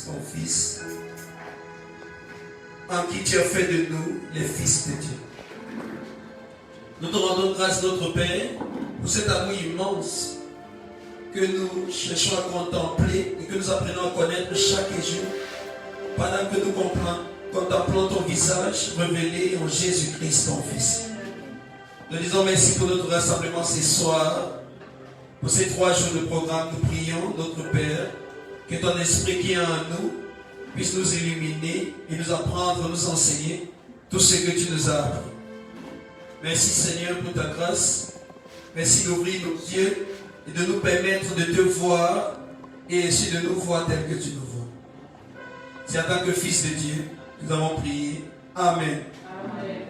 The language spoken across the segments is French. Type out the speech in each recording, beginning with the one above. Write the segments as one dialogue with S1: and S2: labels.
S1: ton Fils, en qui tu as fait de nous les fils de Dieu. Nous te rendons grâce, notre Père, pour cet amour immense que nous cherchons à contempler et que nous apprenons à connaître chaque jour, pendant que nous contemplons ton visage révélé en Jésus-Christ, ton Fils. Nous disons merci pour notre rassemblement ce soir. Pour ces 3 jours de programme, nous prions, notre Père, que ton esprit qui est en nous puisse nous illuminer et nous apprendre, nous enseigner tout ce que tu nous as appris. Merci Seigneur pour ta grâce. Merci d'ouvrir nos yeux et de nous permettre de te voir et ainsi de nous voir tel que tu nous vois. C'est en tant que Fils de Dieu, nous avons prié. Amen. Amen.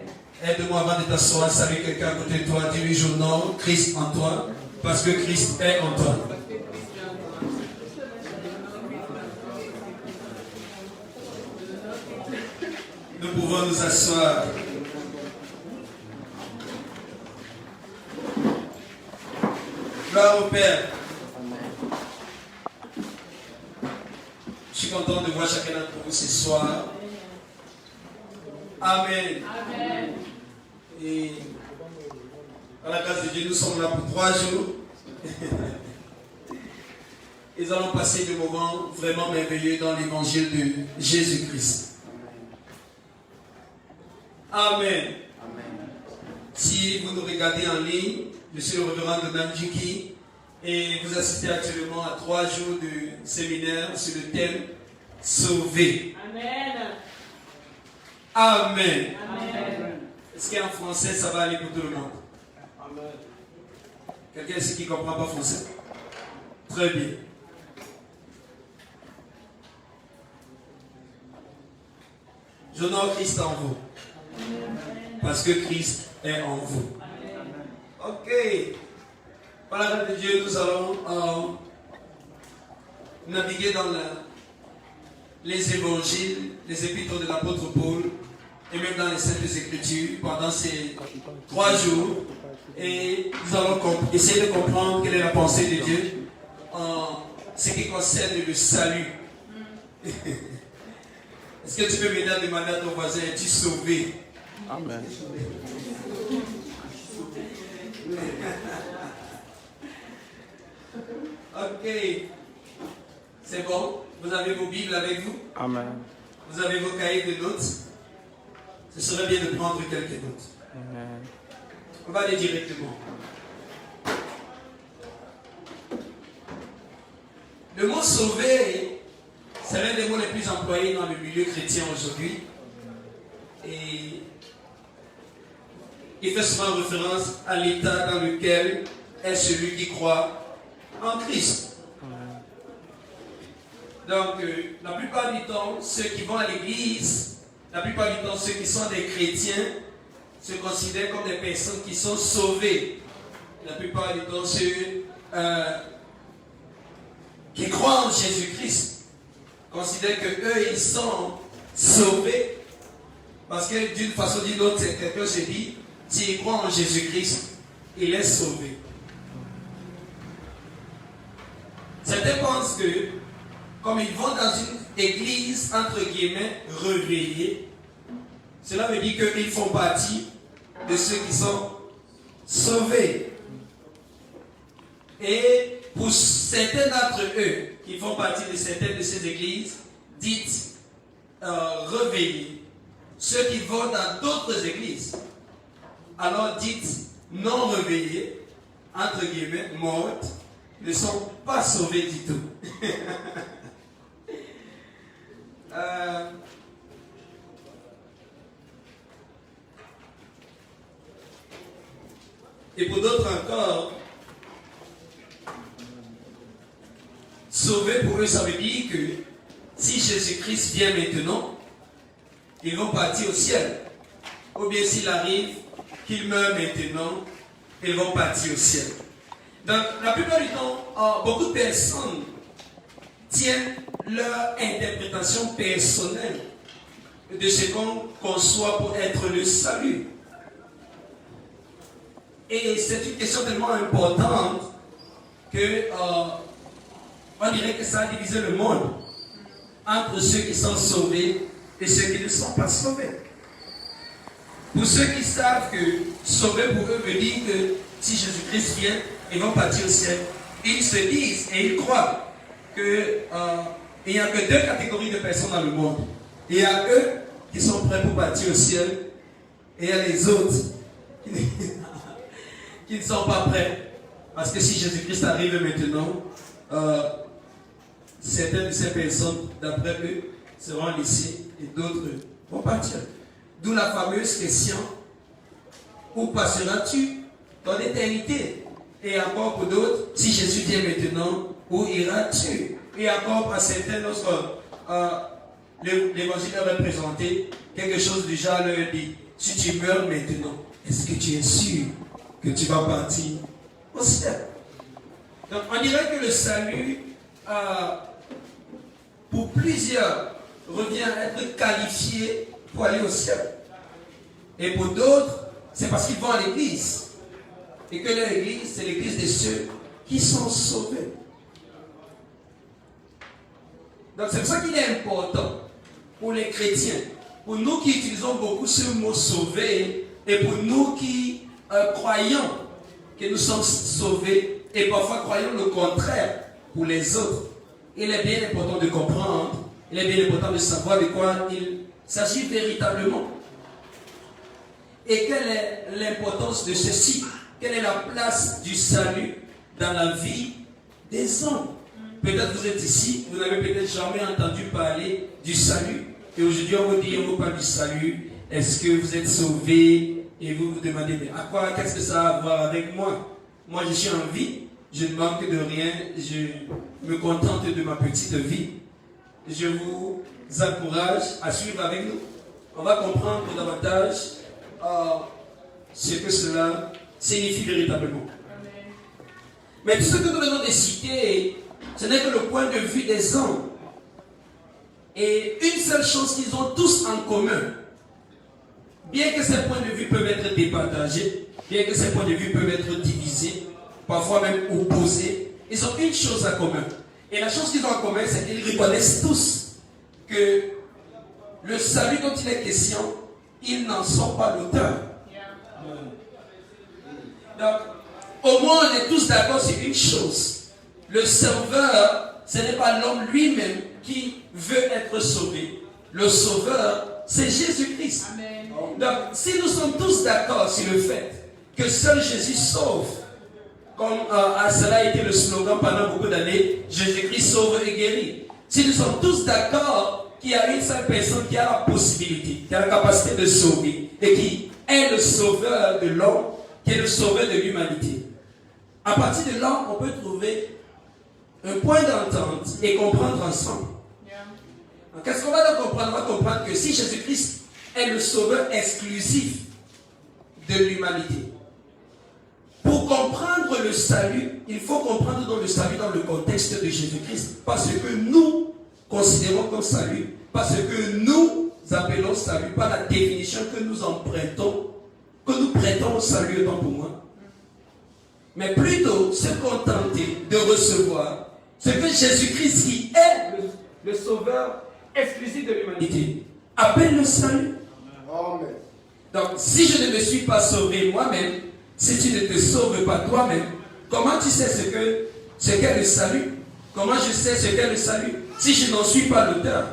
S1: Aide-moi avant de t'asseoir, salue quelqu'un à côté de toi, dirige au nom, Christ en toi, parce que Christ est en toi. Nous pouvons nous asseoir. Gloire au Père. Je suis content de voir chacun d'entre vous ce soir. Amen. Amen. Et par la grâce de Dieu, nous sommes là pour 3 jours. Et nous allons passer des moments vraiment merveilleux dans l'évangile de Jésus-Christ. Amen. Amen. Si vous nous regardez en ligne, je suis le révérend de Namjuki et vous assistez actuellement à 3 jours de séminaire sur le thème Sauvé. Amen. Amen. Amen. Est-ce qu'en français ça va aller pour tout le monde? Amen. Quelqu'un ici qui ne comprend pas français? Très bien. J'honore Christ en vous. Parce que Christ est en vous. Ok. Par la grâce de Dieu, nous allons naviguer dans les évangiles, les épîtres de l'apôtre Paul, et même dans les Saintes Écritures pendant ces 3 jours. Et nous allons essayer de comprendre quelle est la pensée de Dieu en ce qui concerne le salut. Est-ce que tu peux m'aider à demander à ton voisin, es-tu sauvé? Amen. Ok. C'est bon? Vous avez vos Bibles avec vous? Amen. Vous avez vos cahiers de notes? Ce serait bien de prendre quelques notes. Amen. On va aller directement. Le mot sauver, c'est l'un des mots les plus employés dans le milieu chrétien aujourd'hui. Et il fait souvent référence à l'état dans lequel est celui qui croit en Christ. Donc, la plupart du temps, ceux qui vont à l'église, la plupart du temps, ceux qui sont des chrétiens, se considèrent comme des personnes qui sont sauvées. La plupart du temps, ceux qui croient en Jésus-Christ considèrent qu'eux, ils sont sauvés. Parce que d'une façon ou d'une autre, quelqu'un se dit, s'il croit en Jésus-Christ, il est sauvé. Certains pensent que, comme ils vont dans une église, entre guillemets, réveillée, cela veut dire qu'ils font partie de ceux qui sont sauvés. Et pour certains d'entre eux, qui font partie de certaines de ces églises, dites réveillées, ceux qui vont dans d'autres églises, alors dites non réveillés, entre guillemets, mortes, ne sont pas sauvés du tout. Et pour d'autres encore, sauver pour eux, ça veut dire que si Jésus-Christ vient maintenant, ils vont partir au ciel. Ou bien s'il arrive qu'il meurt maintenant, ils vont partir au ciel. Donc, la plupart du temps, beaucoup de personnes tiennent leur interprétation personnelle de ce qu'on conçoit pour être le salut. Et c'est une question tellement importante que on dirait que ça a divisé le monde entre ceux qui sont sauvés et ceux qui ne sont pas sauvés. Pour ceux qui savent que sauver pour eux veut dire que si Jésus-Christ vient, ils vont partir au ciel. Ils se disent et ils croient qu'il n'y a que deux catégories de personnes dans le monde. Il y a eux qui sont prêts pour partir au ciel et il y a les autres qui ne sont pas prêts. Parce que si Jésus-Christ arrive maintenant, certaines de ces personnes, d'après eux, seront laissées et d'autres vont partir. D'où la fameuse question, où passeras-tu ton éternité? Et encore pour d'autres, si Jésus vient maintenant, où iras-tu? Et encore pour certains, lorsque l'évangile leur est présenté, quelque chose du genre leur dit, si tu meurs maintenant, est-ce que tu es sûr que tu vas partir au ciel? Donc on dirait que le salut, pour plusieurs, revient à être qualifié pour aller au ciel. Et pour d'autres, c'est parce qu'ils vont à l'église. Et que leur église, c'est l'église de ceux qui sont sauvés. Donc c'est pour ça qu'il est important pour les chrétiens, pour nous qui utilisons beaucoup ce mot sauver, et pour nous qui croyons que nous sommes sauvés, et parfois croyons le contraire pour les autres. Il est bien important de comprendre, il est bien important de savoir de quoi il s'agit véritablement. Et quelle est l'importance de ceci? Quelle est la place du salut dans la vie des hommes? Peut-être vous êtes ici, vous n'avez peut-être jamais entendu parler du salut. Et aujourd'hui, on vous dit, on vous parle du salut. Est-ce que vous êtes sauvés? Et vous vous demandez, mais à quoi, qu'est-ce que ça a à voir avec moi? Moi, je suis en vie, je ne manque de rien, je me contente de ma petite vie. Je vous encourage à suivre avec nous. On va comprendre davantage ce que cela signifie véritablement. Amen. Mais tout ce que nous venons de citer, ce n'est que le point de vue des hommes. Et une seule chose qu'ils ont tous en commun, bien que ces points de vue peuvent être départagés, bien que ces points de vue peuvent être divisés, parfois même opposés, ils ont une chose en commun. Et la chose qu'ils ont en commun, c'est qu'ils reconnaissent tous que le salut dont il est question, ils n'en sont pas l'auteur. Donc, au moins on est tous d'accord sur une chose. Le sauveur, ce n'est pas l'homme lui-même qui veut être sauvé. Le sauveur, c'est Jésus-Christ. Donc, si nous sommes tous d'accord sur le fait que seul Jésus sauve, comme cela a été le slogan pendant beaucoup d'années, Jésus-Christ sauve et guérit. Si nous sommes tous d'accord qu'il y a une seule personne qui a la possibilité, qui a la capacité de sauver, et qui est le sauveur de l'homme, qui est le sauveur de l'humanité. À partir de là, on peut trouver un point d'entente et comprendre ensemble. Qu'est-ce qu'on va donc comprendre? On va comprendre que si Jésus-Christ est le sauveur exclusif de l'humanité, pour comprendre le salut, il faut comprendre donc le salut dans le contexte de Jésus-Christ. Parce que nous considérons comme salut, parce que nous appelons salut par la définition que nous empruntons, que nous prêtons au salut autant pour moi. Mais plutôt se contenter de recevoir ce que Jésus-Christ, qui est le sauveur exclusif de l'humanité, appelle le salut. Amen. Donc, si je ne me suis pas sauvé moi-même, si tu ne te sauves pas toi-même, comment tu sais ce qu'est le salut? Comment je sais ce qu'est le salut si je n'en suis pas l'auteur?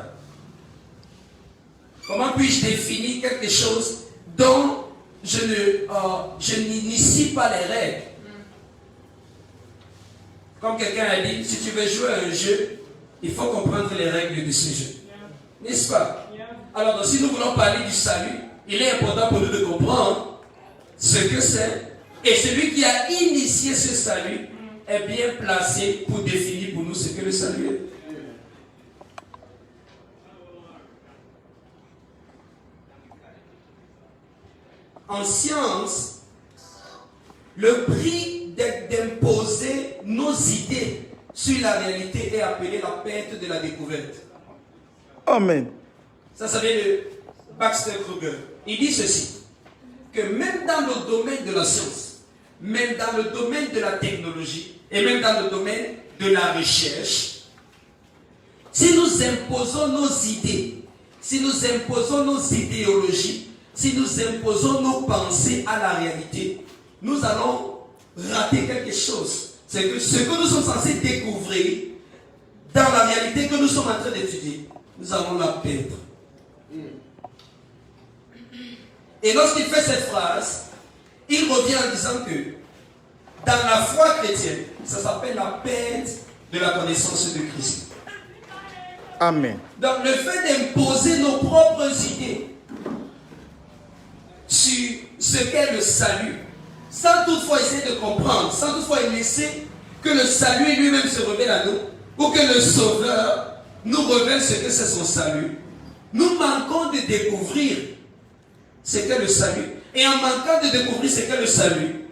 S1: Comment puis-je définir quelque chose dont je n'initie pas les règles? Comme quelqu'un a dit, si tu veux jouer à un jeu, il faut comprendre les règles de ce jeu. N'est-ce pas? Alors, si nous voulons parler du salut, il est important pour nous de comprendre ce que c'est. Et celui qui a initié ce salut est bien placé pour définir pour nous ce que le salut est. En science, le prix d'imposer nos idées sur la réalité est appelé la perte de la découverte.
S2: Amen.
S1: Ça vient de Baxter Kruger. Il dit ceci, que même dans le domaine de la science, même dans le domaine de la technologie, et même dans le domaine de la recherche, si nous imposons nos idées, si nous imposons nos idéologies, si nous imposons nos pensées à la réalité, nous allons rater quelque chose. C'est que ce que nous sommes censés découvrir dans la réalité que nous sommes en train d'étudier, nous allons la perdre. Et lorsqu'il fait cette phrase, il revient en disant que dans la foi chrétienne, ça s'appelle la perte de la connaissance de Christ.
S2: Amen.
S1: Donc le fait d'imposer nos propres idées sur ce qu'est le salut, sans toutefois essayer de comprendre, sans toutefois laisser que le salut lui-même se révèle à nous, ou que le Sauveur nous révèle ce que c'est son salut, nous manquons de découvrir ce qu'est le salut. Et en manquant de découvrir ce qu'est le salut,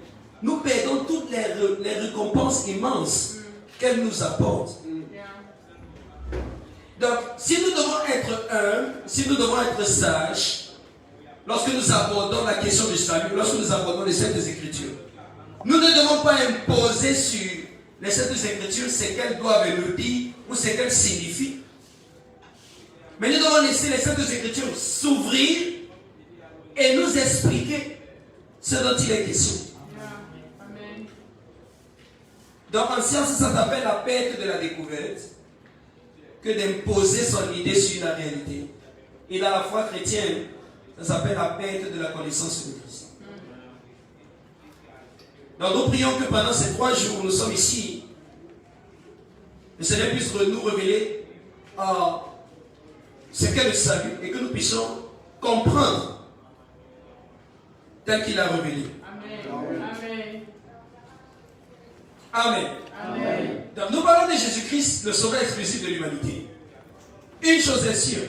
S1: nous perdons toutes les récompenses immenses qu'elle nous apporte. Donc, si nous devons être humbles, si nous devons être sages, lorsque nous abordons la question du salut, lorsque nous abordons les Saintes Écritures, nous ne devons pas imposer sur les Saintes Écritures ce qu'elles doivent nous dire ou ce qu'elles signifient. Mais nous devons laisser les Saintes Écritures s'ouvrir et nous expliquer ce dont il est question. Donc en science, ça s'appelle la perte de la découverte que d'imposer son idée sur la réalité. Et dans la foi chrétienne, ça s'appelle la perte de la connaissance de Christ. Donc nous prions que pendant ces 3 jours où nous sommes ici, le Seigneur puisse nous révéler ce qu'est le salut et que nous puissions comprendre tel qu'il a révélé. Amen. Amen. Amen. Donc nous parlons de Jésus-Christ, le sauveur exclusif de l'humanité. Une chose est sûre,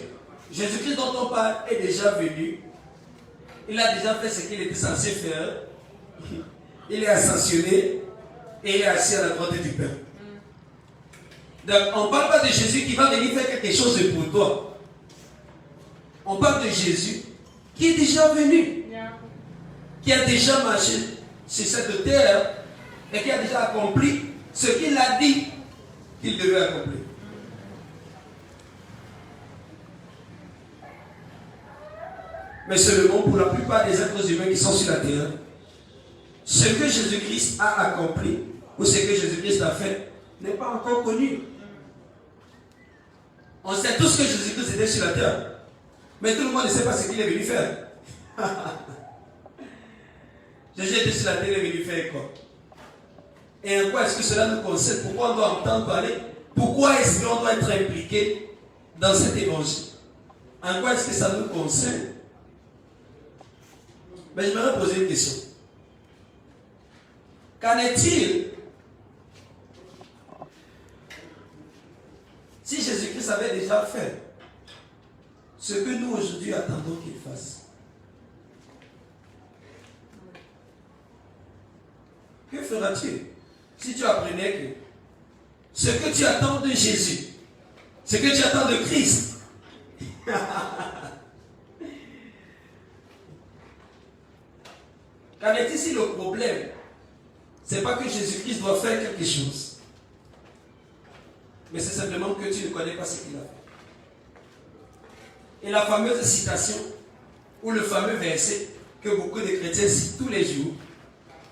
S1: Jésus-Christ dont on parle est déjà venu. Il a déjà fait ce qu'il était censé faire. Il est ascensionné et il est assis à la droite du Père. Donc on ne parle pas de Jésus qui va venir faire quelque chose pour toi. On parle de Jésus qui est déjà venu, qui a déjà marché sur cette terre et qui a déjà accompli ce qu'il a dit qu'il devait accomplir. Mais seulement pour la plupart des êtres humains qui sont sur la terre, ce que Jésus-Christ a accompli ou ce que Jésus-Christ a fait n'est pas encore connu. On sait tous que Jésus-Christ était sur la terre, mais tout le monde ne sait pas ce qu'il est venu faire. Jésus était sur la terre, il est venu faire quoi? Et en quoi est-ce que cela nous concerne? Pourquoi on doit entendre parler? Pourquoi est-ce qu'on doit être impliqué dans cet évangile? En quoi est-ce que ça nous concerne? Mais je me poser une question. Qu'en est-il si Jésus-Christ avait déjà fait ce que nous aujourd'hui attendons qu'il fasse? Que feras-tu si tu apprenais que ce que tu attends de Jésus, ce que tu attends de Christ, qu'en est-il si le problème, c'est pas que Jésus-Christ doit faire quelque chose, mais c'est simplement que tu ne connais pas ce qu'il a fait. Et la fameuse citation, ou le fameux verset que beaucoup de chrétiens citent tous les jours,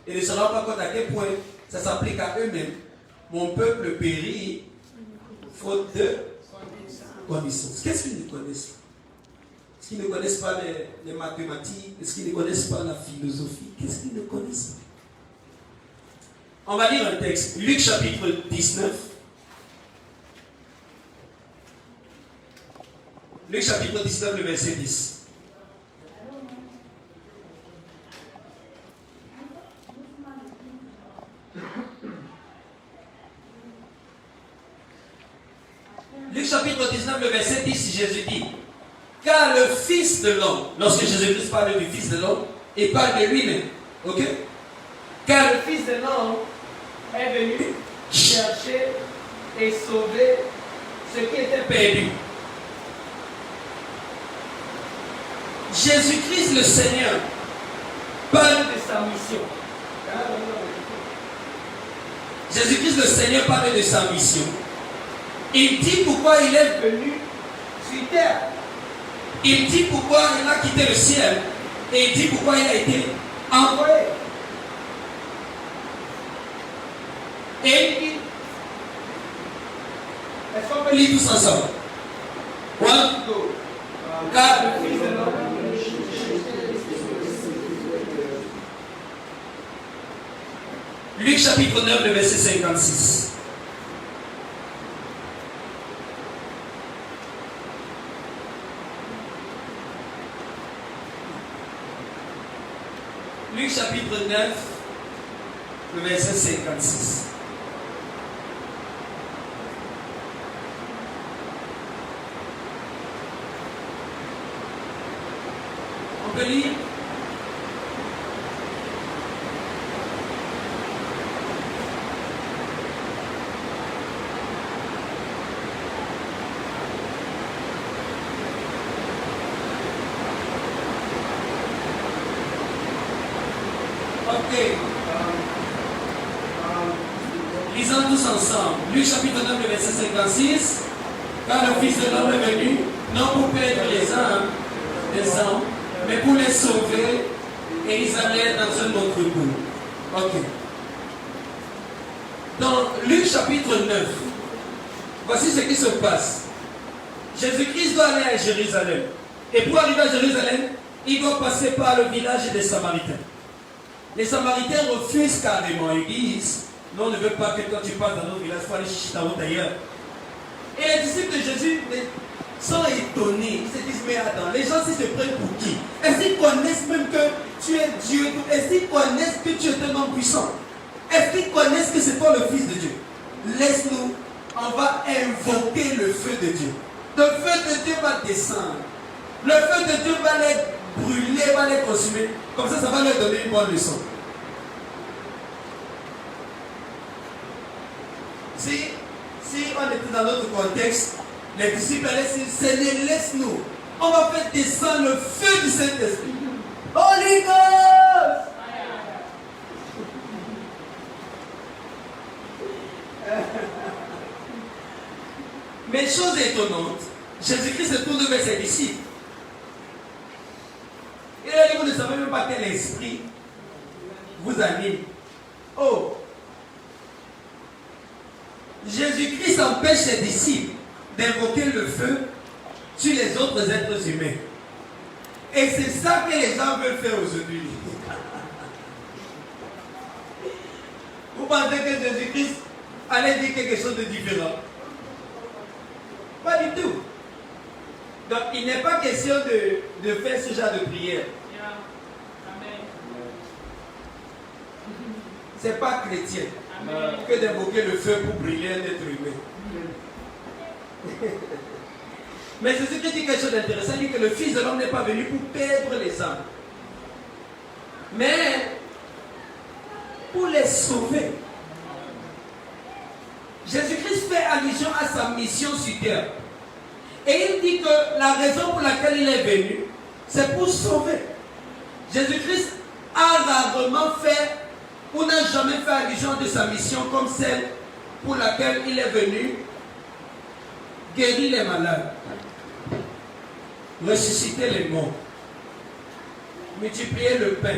S1: et ne se rendent pas compte à quel point ça s'applique à eux-mêmes. Mon peuple périt faute de connaissance. Qu'est-ce qu'ils ne connaissent? Est-ce qu'ils ne connaissent pas les mathématiques? Est-ce qu'ils ne connaissent pas la philosophie? Qu'est-ce qu'ils ne connaissent pas? On va lire un texte. Luc chapitre 19. Luc chapitre 19, le verset 10. Luc chapitre 19, le verset 10, Jésus dit: car le Fils de l'homme, lorsque Jésus-Christ parle du Fils de l'homme, il parle de lui-même. Ok? Car le Fils de l'homme est venu chercher et sauver ce qui était perdu. Jésus-Christ le Seigneur parle de sa mission. Jésus-Christ le Seigneur parle de sa mission. Il dit pourquoi il est venu sur terre. Il dit pourquoi il a quitté le ciel. Et il dit pourquoi il a été envoyé. Et il dit, est-ce qu'on peut lire tous ensemble? One, two, car le Fils de l'homme. Luc chapitre 9, le verset 56. Luc chapitre 9, le verset 56. On peut lire? Lisons tous ensemble. Luc chapitre 9, le verset 56. Car le Fils de l'homme est venu, non pour perdre les âmes des hommes, mais pour les sauver, et ils allaient dans un autre bout. Ok. Dans Luc chapitre 9, voici ce qui se passe. Jésus-Christ doit aller à Jérusalem. Et pour arriver à Jérusalem, il doit passer par le village des Samaritains. Les Samaritains refusent carrément. Ils disent, non, on ne veut pas que quand tu passes dans notre village, il faut aller chercher ta route ailleurs. Et les disciples de Jésus sont étonnés. Ils se disent, mais attends, les gens s'ils se prennent pour qui? Est-ce qu'ils connaissent même que tu es Dieu? Est-ce qu'ils connaissent que tu es tellement puissant? Est-ce qu'ils connaissent que c'est toi le Fils de Dieu? Laisse-nous, on va invoquer le feu de Dieu. Le feu de Dieu va descendre. Le feu de Dieu va les brûler, va les consumer. Comme ça va leur donner une bonne leçon. Si on était dans notre contexte, les disciples allaient dire, Seigneur, laisse-nous. On va faire descendre le feu du Saint-Esprit. Holy Ghost! Mais chose étonnante, Jésus-Christ se tourne vers ses disciples. Il a dit, vous ne savez même pas quel esprit vous anime. Oh! Jésus-Christ empêche ses disciples d'invoquer le feu sur les autres êtres humains. Et c'est ça que les gens veulent faire aujourd'hui. Vous pensez que Jésus-Christ allait dire quelque chose de différent? Pas du tout. Donc il n'est pas question de faire ce genre de prière. C'est pas chrétien. Amen. Que d'invoquer le feu pour brûler un être humain. Mais Jésus-Christ dit quelque chose d'intéressant. Il dit que le Fils de l'homme n'est pas venu pour perdre les âmes, mais pour les sauver. Jésus-Christ fait allusion à sa mission sur terre. Et il dit que la raison pour laquelle il est venu, c'est pour sauver. Jésus-Christ a rarement fait ou n'a jamais fait allusion de sa mission comme celle pour laquelle il est venu guérir les malades, ressusciter les morts, multiplier le pain.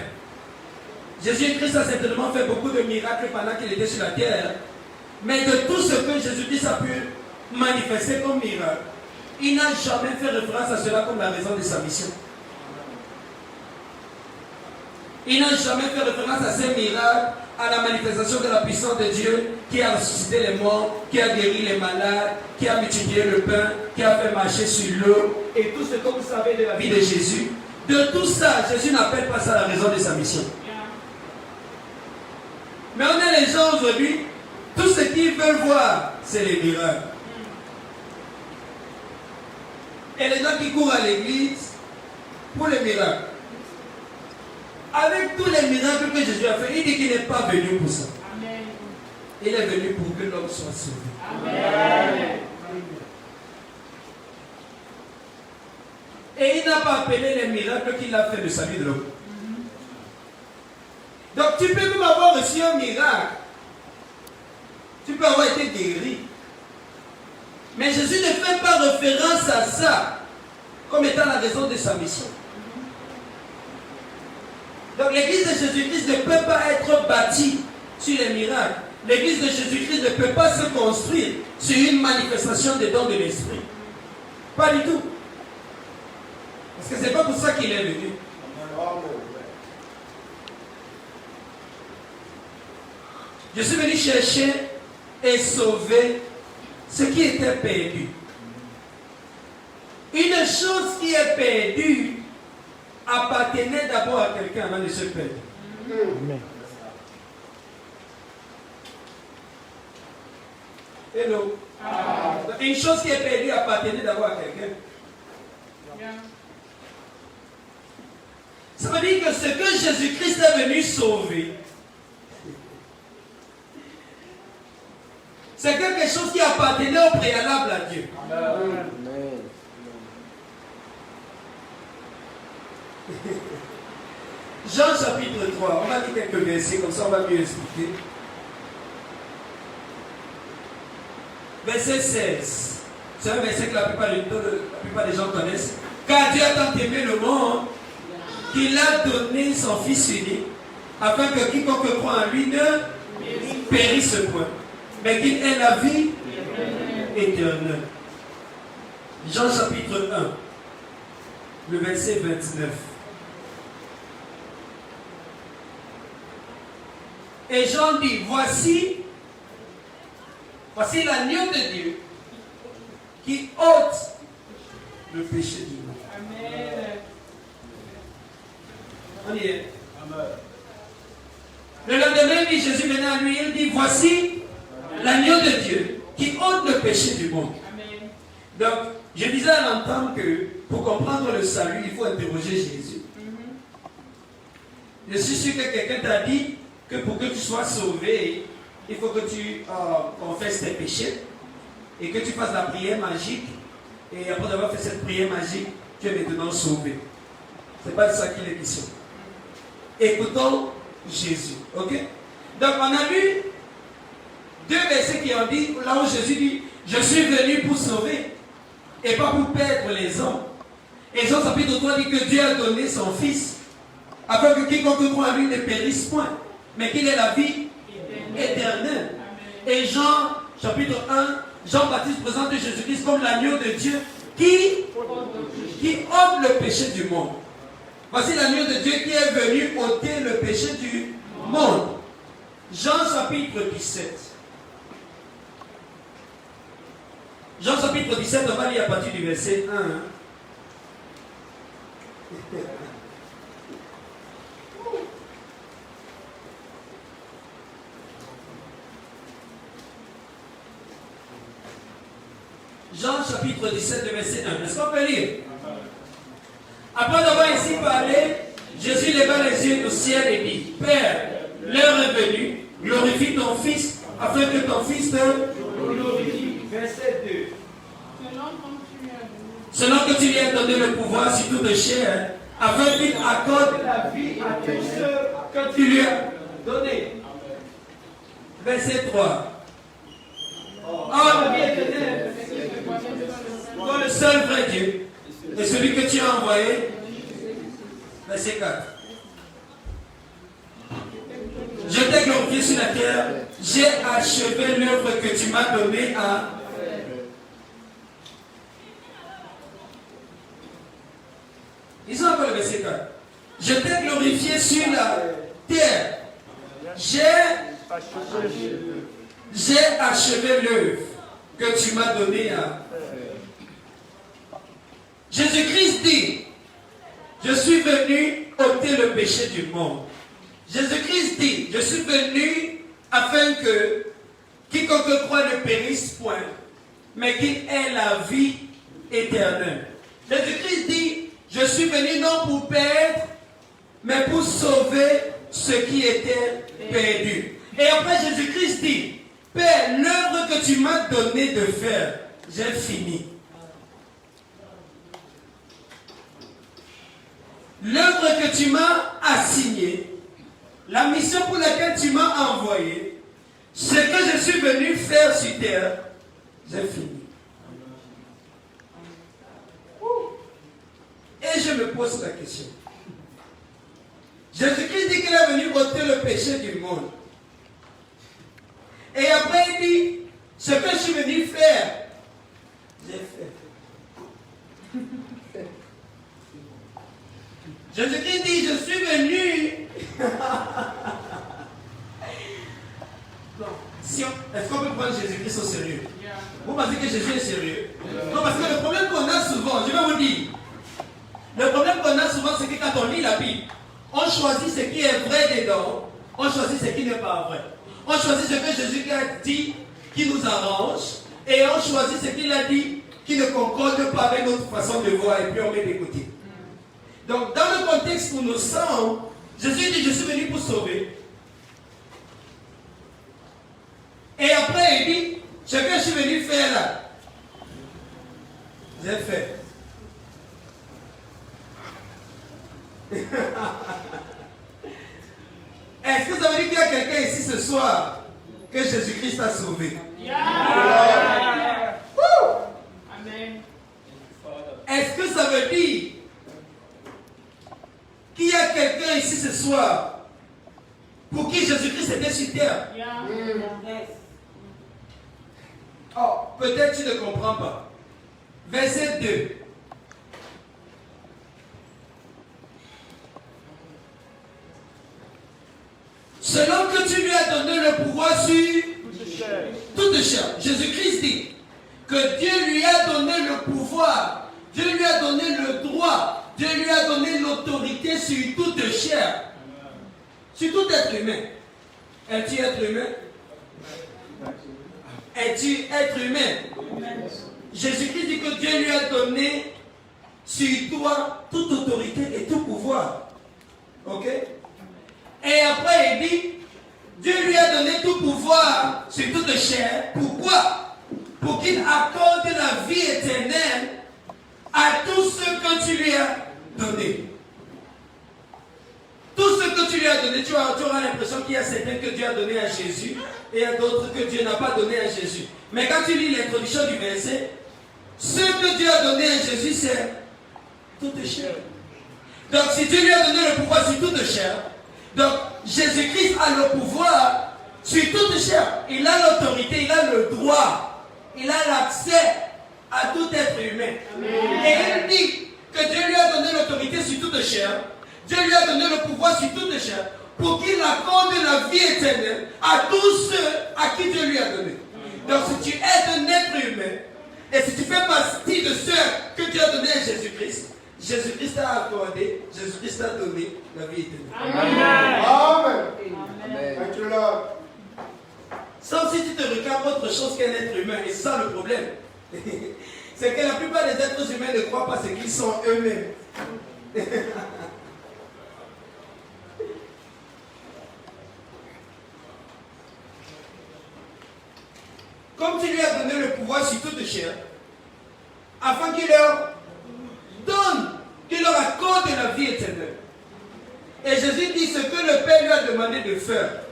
S1: Jésus-Christ a certainement fait beaucoup de miracles pendant qu'il était sur la terre, mais de tout ce que Jésus-Christ a pu manifester comme miracle, il n'a jamais fait référence à cela comme la raison de sa mission. Il n'a jamais fait référence à ces miracles, à la manifestation de la puissance de Dieu qui a ressuscité les morts, qui a guéri les malades, qui a multiplié le pain, qui a fait marcher sur l'eau, et tout ce que vous savez de la vie de Jésus. De tout ça, Jésus n'appelle pas ça la raison de sa mission. Mais on a les gens aujourd'hui, tout ce qu'ils veulent voir, c'est les miracles. Et les gens qui courent à l'église pour les miracles. Avec tous les miracles que Jésus a fait, il dit qu'il n'est pas venu pour ça. Amen. Il est venu pour que l'homme soit sauvé. Amen. Et il n'a pas appelé les miracles qu'il a fait de sa vie de l'homme. Donc tu peux même avoir reçu un miracle. Tu peux avoir été guéri. Mais Jésus ne fait pas référence à ça comme étant la raison de sa mission. Donc l'église de Jésus-Christ ne peut pas être bâtie sur les miracles. L'église de Jésus-Christ ne peut pas se construire sur une manifestation des dons de l'esprit. Pas du tout. Parce que ce n'est pas pour ça qu'il est venu. Je suis venu chercher et sauver ce qui était perdu. Une chose qui est perdue appartenait d'abord à quelqu'un avant de se perdre. Amen. Hello. Une chose qui est perdue appartenait d'abord à quelqu'un. Ça veut dire que ce que Jésus-Christ est venu sauver, c'est quelque chose qui appartenait au préalable à Dieu. Amen. Jean chapitre 3, on va lire quelques versets, comme ça on va mieux expliquer. Verset 16. C'est un verset que la plupart des gens connaissent. Car Dieu a tant aimé le monde qu'il a donné son Fils unique, afin que quiconque croit en lui ne périsse point, mais qu'il ait la vie éternelle. Jean chapitre 1, le verset 29. Et Jean dit, voici l'agneau de Dieu qui ôte le péché du monde. Amen. On y est. Amen. Le lendemain, Jésus venait à lui, il dit, voici l'agneau de Dieu qui ôte le péché du monde. Amen. Donc, je disais à l'entendre que pour comprendre le salut, il faut interroger Jésus. Je suis sûr que quelqu'un t'a dit que pour que tu sois sauvé, il faut que tu confesses tes péchés et que tu fasses la prière magique. Et après avoir fait cette prière magique, tu es maintenant sauvé. Ce n'est pas de ça qu'il est question. Écoutons Jésus. Ok? Donc on a lu deux versets qui ont dit, là où Jésus dit, je suis venu pour sauver et pas pour perdre les hommes. Et Jean chapitre 3 dit que Dieu a donné son Fils afin que quiconque croit en lui ne périsse point, mais qu'il ait la vie éternelle. Et Jean chapitre 1, Jean-Baptiste présente Jésus-Christ comme l'agneau de Dieu qui ôte le péché du monde. Voici l'agneau de Dieu qui est venu ôter le péché du monde. Jean chapitre 17. Jean chapitre 17, on va lire à partir du verset 1. Jean chapitre 17, le verset 1. Est-ce qu'on peut lire? Après avoir ainsi parlé, Jésus leva les yeux au ciel et dit, Père, l'heure est venue, glorifie ton Fils, afin que ton Fils te glorifie. Verset 2. Selon que tu lui as donné le pouvoir sur toute chair, afin qu'il accorde la vie à tous ceux que tu lui as donné. Verset 3. Or, la vie éternelle, toi le seul vrai Dieu, et celui que tu as envoyé. Verset 4. Je t'ai glorifié sur la terre, j'ai achevé l'œuvre que tu m'as donnée à. Ils ont encore le verset 4. Je t'ai glorifié sur la terre, j'ai achevé l'œuvre que tu m'as donnée à. Jésus-Christ dit, je suis venu ôter le péché du monde. Jésus-Christ dit, je suis venu afin que quiconque croit ne périsse point, mais qu'il ait la vie éternelle. Jésus-Christ dit, je suis venu non pour perdre, mais pour sauver ce qui était perdu. Et après Jésus-Christ dit, Père, l'œuvre que tu m'as donné de faire, j'ai fini. L'œuvre que tu m'as assignée, la mission pour laquelle tu m'as envoyé, ce que je suis venu faire sur terre, j'ai fini. et je me pose la question. Jésus-Christ dit qu'il est venu ôter le péché du monde. Et après il dit, ce que je suis venu faire, j'ai fait. Jésus-Christ dit, je suis venu. Est-ce qu'on peut prendre Jésus-Christ au sérieux? Vous pensez que Jésus est sérieux? Non, parce que le problème qu'on a souvent, je vais vous dire, le problème qu'on a souvent, c'est que quand on lit la Bible, on choisit ce qui est vrai dedans, on choisit ce qui n'est pas vrai. On choisit ce que Jésus a dit qui nous arrange, et on choisit ce qu'il a dit qui ne concorde pas avec notre façon de voir, et puis on met de côté. Donc, dans le contexte où nous sommes, Jésus dit, je suis venu pour sauver. Et après, il dit, ce que je suis venu faire là, j'ai fait. Est-ce que ça veut dire qu'il y a quelqu'un ici ce soir que Jésus-Christ a sauvé?
S3: Amen.
S1: Est-ce que ça veut dire qu'il y a quelqu'un ici ce soir pour qui Jésus-Christ était sur terre? Oh, peut-être tu ne comprends pas. Verset 2. Selon que tu lui as donné le pouvoir sur toute chair. Jésus-Christ dit que Dieu lui a donné le pouvoir, Dieu lui a donné le droit, Dieu lui a donné l'autorité sur toute chair, sur tout être humain. Es-tu être humain? Es-tu être humain? Jésus-Christ dit que Dieu lui a donné sur toi toute autorité et tout pouvoir. Ok? Et après il dit, Dieu lui a donné tout pouvoir sur toute chair. Pourquoi? Pour qu'il accorde la vie éternelle à tous ceux que tu lui as donné. Tout ce que tu lui as donné, tu auras l'impression qu'il y a certains que Dieu a donné à Jésus et il y a d'autres que Dieu n'a pas donné à Jésus. Mais quand tu lis l'introduction du verset, ce que Dieu a donné à Jésus, c'est toute chair. Donc si Dieu lui a donné le pouvoir sur toute chair, donc Jésus-Christ a le pouvoir sur toute chair. Il a l'autorité, il a le droit, il a l'accès à tout être humain. Amen. Et il dit que Dieu lui a donné l'autorité sur toute chair. Dieu lui a donné le pouvoir sur toute chair pour qu'il accorde la vie éternelle à tous ceux à qui Dieu lui a donné. Donc si tu es un être humain et si tu fais partie de ceux que Dieu a donné à Jésus-Christ, Jésus-Christ t'a accordé, Jésus-Christ t'a donné la vie éternelle.
S2: Amen. Amen. Thank you, Lord.
S1: Sauf si tu te regardes autre chose qu'un être humain, et c'est ça le problème. C'est que la plupart des êtres humains ne croient pas ce qu'ils sont eux-mêmes. Comme tu lui as donné le pouvoir sur toute chair, afin qu'il leur donne, qu'il leur accorde la vie éternelle. Et Jésus dit ce que le Père lui a demandé de faire.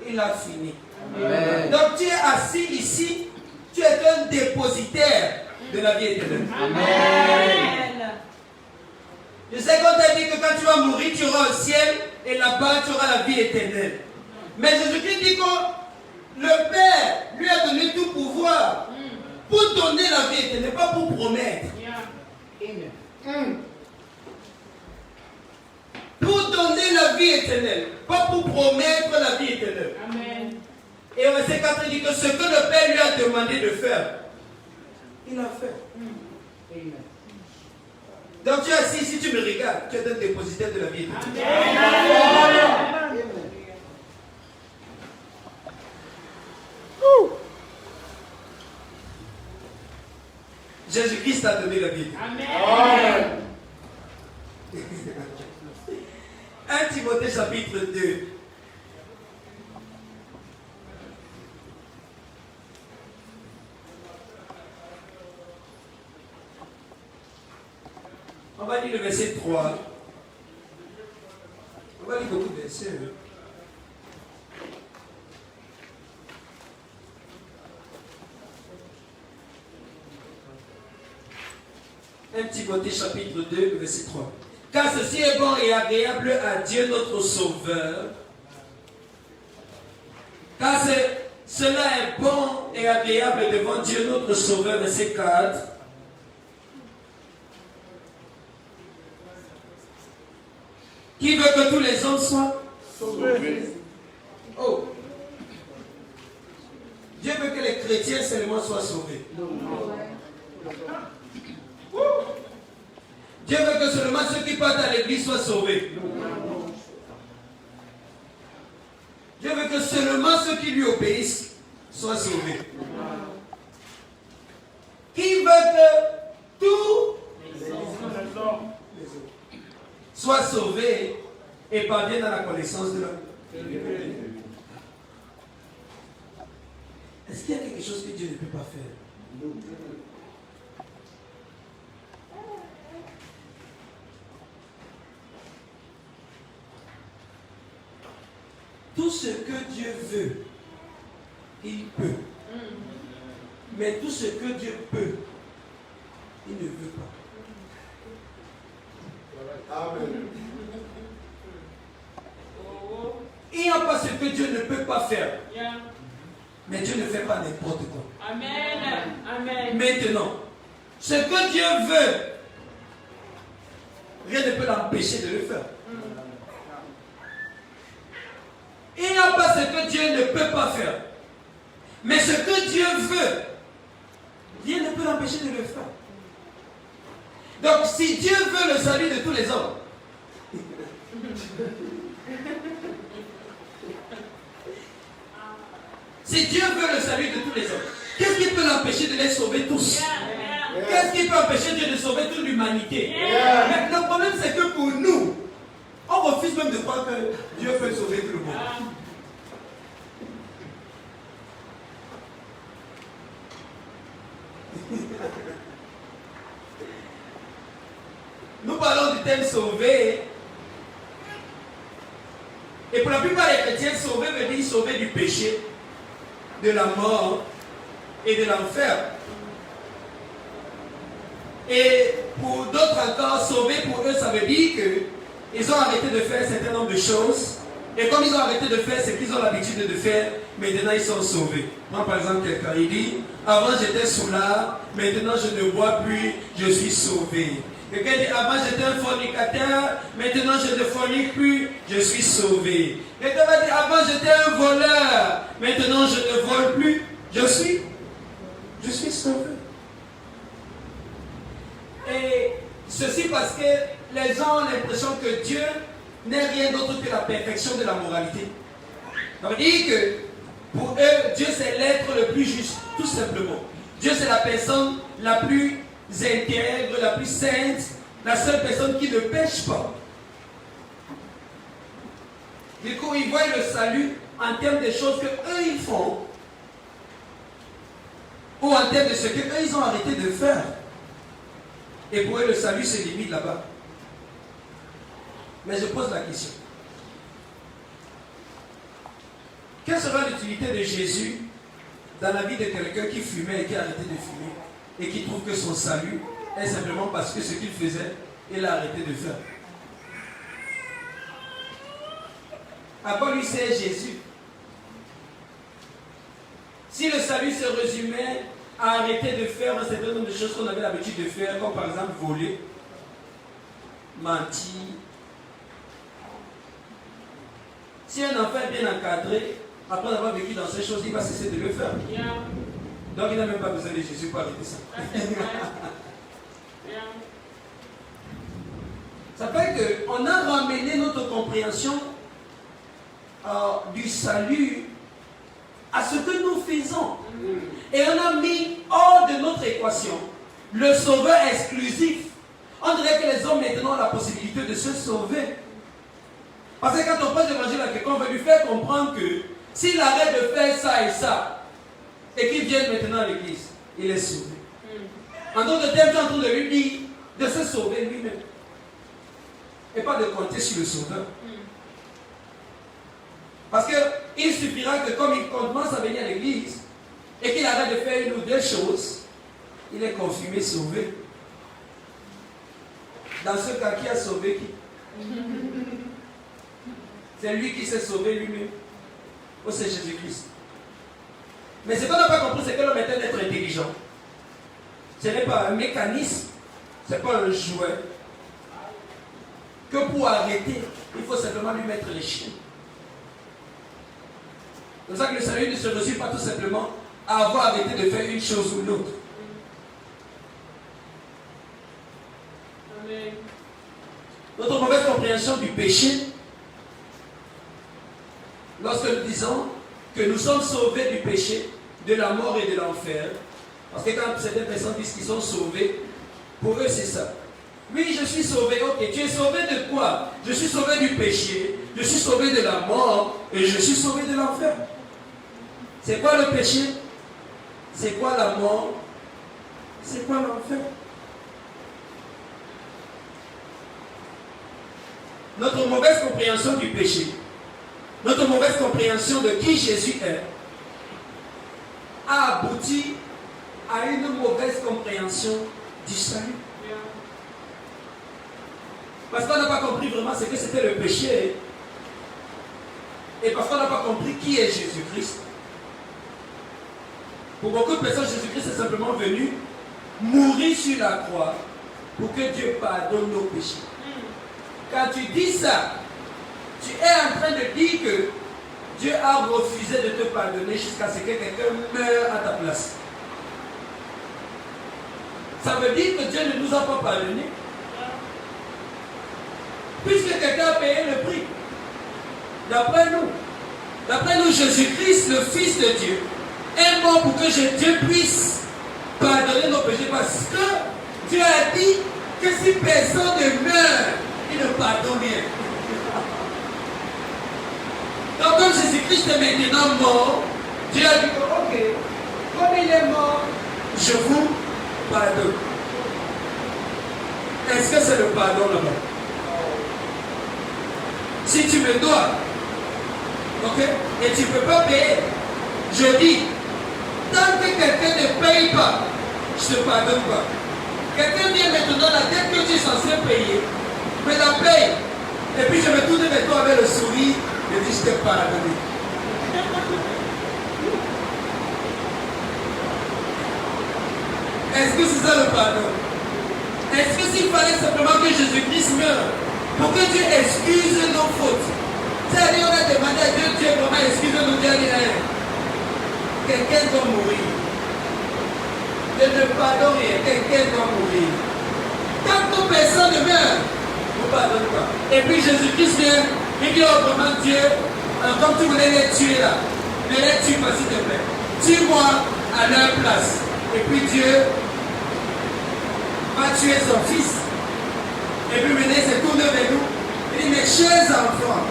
S1: Il a fini. Amen. Donc tu es assis ici, tu es un dépositaire de la vie éternelle. Amen. Je sais qu'on t'a dit que quand tu vas mourir, tu auras le ciel et là-bas tu auras la vie éternelle. Mais Jésus-Christ dit que le Père lui a donné tout pouvoir pour donner la vie éternelle, pas pour promettre. Pour donner la vie éternelle, pas pour promettre la vie éternelle. Amen. Et au verset 4, il dit que ce que le Père lui a demandé de faire, il a fait. Amen. Donc tu es assis, si tu me regardes, tu es un dépositaire de la vie éternelle. Amen. Jésus-Christ a donné la vie. Amen. 1 Timothée chapitre 2. On va lire le verset 3. On va lire beaucoup de versets. 1 1 Timothée chapitre 2, verset 3. Car ceci est bon et agréable à Dieu notre Sauveur. Car cela est bon et agréable devant Dieu notre Sauveur, verset 4. Qui veut que tous les hommes soient sauvés. Oh. Dieu veut que les chrétiens seulement soient sauvés. Dieu veut que seulement ceux qui partent à l'église soient sauvés. Dieu veut que seulement ceux qui lui obéissent soient sauvés. Qui veut que tous les hommes soient sauvés et parviennent à la connaissance de l'homme? Est-ce qu'il y a quelque chose que Dieu ne peut pas faire? Tout ce que Dieu veut, il peut. Mais tout ce que Dieu peut, il ne veut pas.
S2: Amen.
S1: Il n'y a pas ce que Dieu ne peut pas faire. Mais Dieu ne fait pas n'importe quoi.
S3: Amen. Amen.
S1: Maintenant, ce que Dieu veut, rien ne peut l'empêcher de le faire. Il n'y a pas ce que Dieu ne peut pas faire. Mais ce que Dieu veut, rien ne peut l'empêcher de le faire. Donc, si Dieu veut le salut de tous les hommes, si Dieu veut le salut de tous les hommes, qu'est-ce qui peut l'empêcher de les sauver tous? Qu'est-ce qui peut empêcher Dieu de sauver toute l'humanité? Mais le problème, c'est que pour nous, on refuse même de croire que Dieu peut sauver tout le monde. Nous parlons du thème sauver. Et pour la plupart des chrétiens, sauver veut dire sauver du péché, de la mort et de l'enfer. Et pour d'autres encore, sauver pour eux, ça veut dire qu'ils ont arrêté de faire un certain nombre de choses. Et comme ils ont arrêté de faire ce qu'ils ont l'habitude de faire, maintenant ils sont sauvés. Moi par exemple, quelqu'un il dit, avant j'étais soulard, maintenant je ne bois plus, je suis sauvé. Quelqu'un dit, avant j'étais un fornicateur, maintenant je ne fornique plus, je suis sauvé. Quelqu'un va dire, avant j'étais un voleur, maintenant je ne vole plus, je suis sauvé. Et ceci parce que les gens ont l'impression que Dieu n'est rien d'autre que la perfection de la moralité. Ça veut dire que pour eux, Dieu c'est l'être le plus juste, tout simplement. Dieu c'est la personne la plus intègre, la plus sainte, la seule personne qui ne pêche pas. Du coup, ils voient le salut en termes des choses que eux ils font, ou en termes de ce que eux ils ont arrêté de faire. Et pour eux, le salut se limite là-bas. Mais je pose la question. Quelle sera l'utilité de Jésus dans la vie de quelqu'un qui fumait et qui a arrêté de fumer et qui trouve que son salut est simplement parce que ce qu'il faisait, il a arrêté de faire? À quoi lui sert Jésus? Si le salut se résumait à arrêter de faire un certain nombre de choses qu'on avait l'habitude de faire, comme par exemple voler, mentir. Si un enfant est bien encadré, après avoir vécu dans ces choses, il va cesser de le faire. Donc il n'a même pas besoin de Jésus pour arrêter ça. Ça fait qu'on a ramené notre compréhension du salut à ce que nous faisons. Et on a mis hors de notre équation le sauveur exclusif. On dirait que les hommes maintenant ont la possibilité de se sauver. Parce que quand on prêche l'évangile à quelqu'un, on veut lui faire comprendre que s'il arrête de faire ça et ça, et qu'il vienne maintenant à l'église, il est sauvé. En d'autres termes, tu es en train de lui dire de se sauver lui-même. Et pas de compter sur le sauveur. Parce qu'il suffira que comme il commence à venir à l'église, et qu'il arrête de faire une ou deux choses, il est confirmé sauvé. Dans ce cas, qui a sauvé qui? C'est lui qui s'est sauvé lui-même. Ou c'est Jésus-Christ? Mais ce qu'on n'a pas compris, c'est que l'homme était d'être intelligent. Ce n'est pas un mécanisme, ce n'est pas un jouet. Que pour arrêter, il faut simplement lui mettre les chiens. C'est pour ça que le salut ne se résume pas tout simplement à avoir arrêté de faire une chose ou l'autre.
S3: Amen.
S1: Notre mauvaise compréhension du péché, lorsque nous disons que nous sommes sauvés du péché, de la mort et de l'enfer, parce que quand certaines personnes disent qu'ils sont sauvés, pour eux c'est ça. Oui, je suis sauvé, ok. Tu es sauvé de quoi? Je suis sauvé du péché, je suis sauvé de la mort et je suis sauvé de l'enfer. C'est quoi le péché? C'est quoi la mort? C'est quoi l'enfer? Notre mauvaise compréhension du péché, notre mauvaise compréhension de qui Jésus est, a abouti à une mauvaise compréhension du salut. Parce qu'on n'a pas compris vraiment ce que c'était le péché. Et parce qu'on n'a pas compris qui est Jésus-Christ. Pour beaucoup de personnes, Jésus-Christ est simplement venu mourir sur la croix pour que Dieu pardonne nos péchés. Quand tu dis ça, tu es en train de dire que Dieu a refusé de te pardonner jusqu'à ce que quelqu'un meure à ta place. Ça veut dire que Dieu ne nous a pas pardonné. Puisque quelqu'un a payé le prix. D'après nous, Jésus-Christ, le Fils de Dieu, est mort pour que Dieu puisse pardonner nos péchés. Parce que Dieu a dit que si personne ne meurt, il ne pardonne rien. Donc comme Jésus-Christ est maintenant mort, Dieu a dit que, ok, comme il est mort, je vous pardonne. Est-ce que c'est le pardon là-bas? Si tu me dois, ok, et tu ne peux pas payer, je dis, tant que quelqu'un ne paye pas, je ne te pardonne pas. Quelqu'un vient maintenant la dette que tu es censé payer, me la paye, et puis je me tourne vers toi avec le sourire, et dis je t'ai pardonné. Est-ce que c'est ça le pardon? Est-ce que s'il fallait simplement que Jésus-Christ meure pour que Dieu excuse nos fautes? C'est-à-dire on a demandé à Dieu, Dieu vraiment excuse-nous, Dieu a dit, quelqu'un doit mourir. Je ne pardonne rien, quelqu'un doit mourir. Tant que personne ne meurt, on ne pardonne pas. Et puis Jésus-Christ vient, il dit autrement Dieu, comme tu voulais les tuer là, ne les tue pas s'il te plaît. Tue-moi à leur place. Et puis Dieu va tuer son fils. Et puis maintenant il se tourne vers nous. Il dit, mes chers enfants,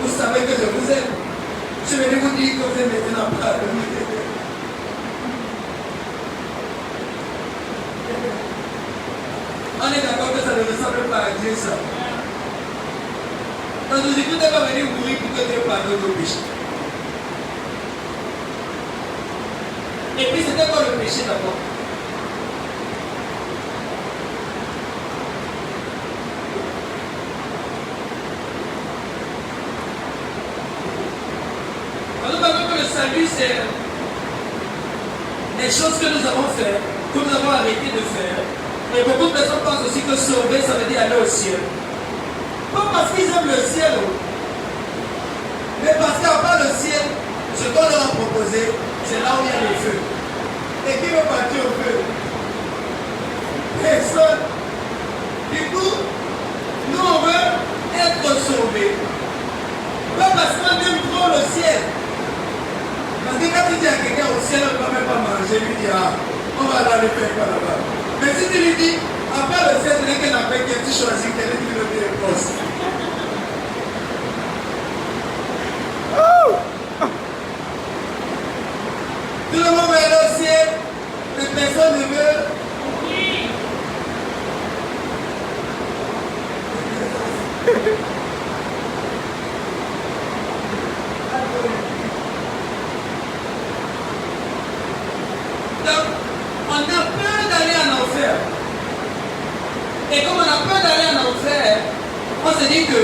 S1: vous savez que je vous aime. Je vais vous dire que vous êtes maintenant pardonnés. On est d'accord que ça ne ressemble pas à Dieu ça. Donc Jésus-Christ n'est pas venu mourir pour que Dieu pardonne nos péchés. Et puis c'était quoi le péché d'abord? Nous parlons que le salut c'est les choses que nous avons faites, que nous avons arrêté de faire. Et beaucoup de personnes pensent aussi que sauver ça veut dire aller au ciel. Pas parce qu'ils aiment le ciel, mais parce qu'à part le ciel, ce qu'on leur a proposé, c'est là où il y a le feu. Et qui veut partir au feu? Personne. Du coup, nous on veut être sauvés. Pas parce qu'on aime trop le ciel. Parce que quand tu dis à quelqu'un au ciel, on ne va même pas manger, lui dit, ah, on va aller faire quoi là-bas. Mais si tu lui dis, à part le ciel, ce n'est qu'un appel que tu choisis, quel est le meilleur poste. Tout le monde va aller au ciel, mais personne ne veut. Donc, on a peur d'aller en enfer.
S4: Et comme on a peur d'aller en enfer, on se dit que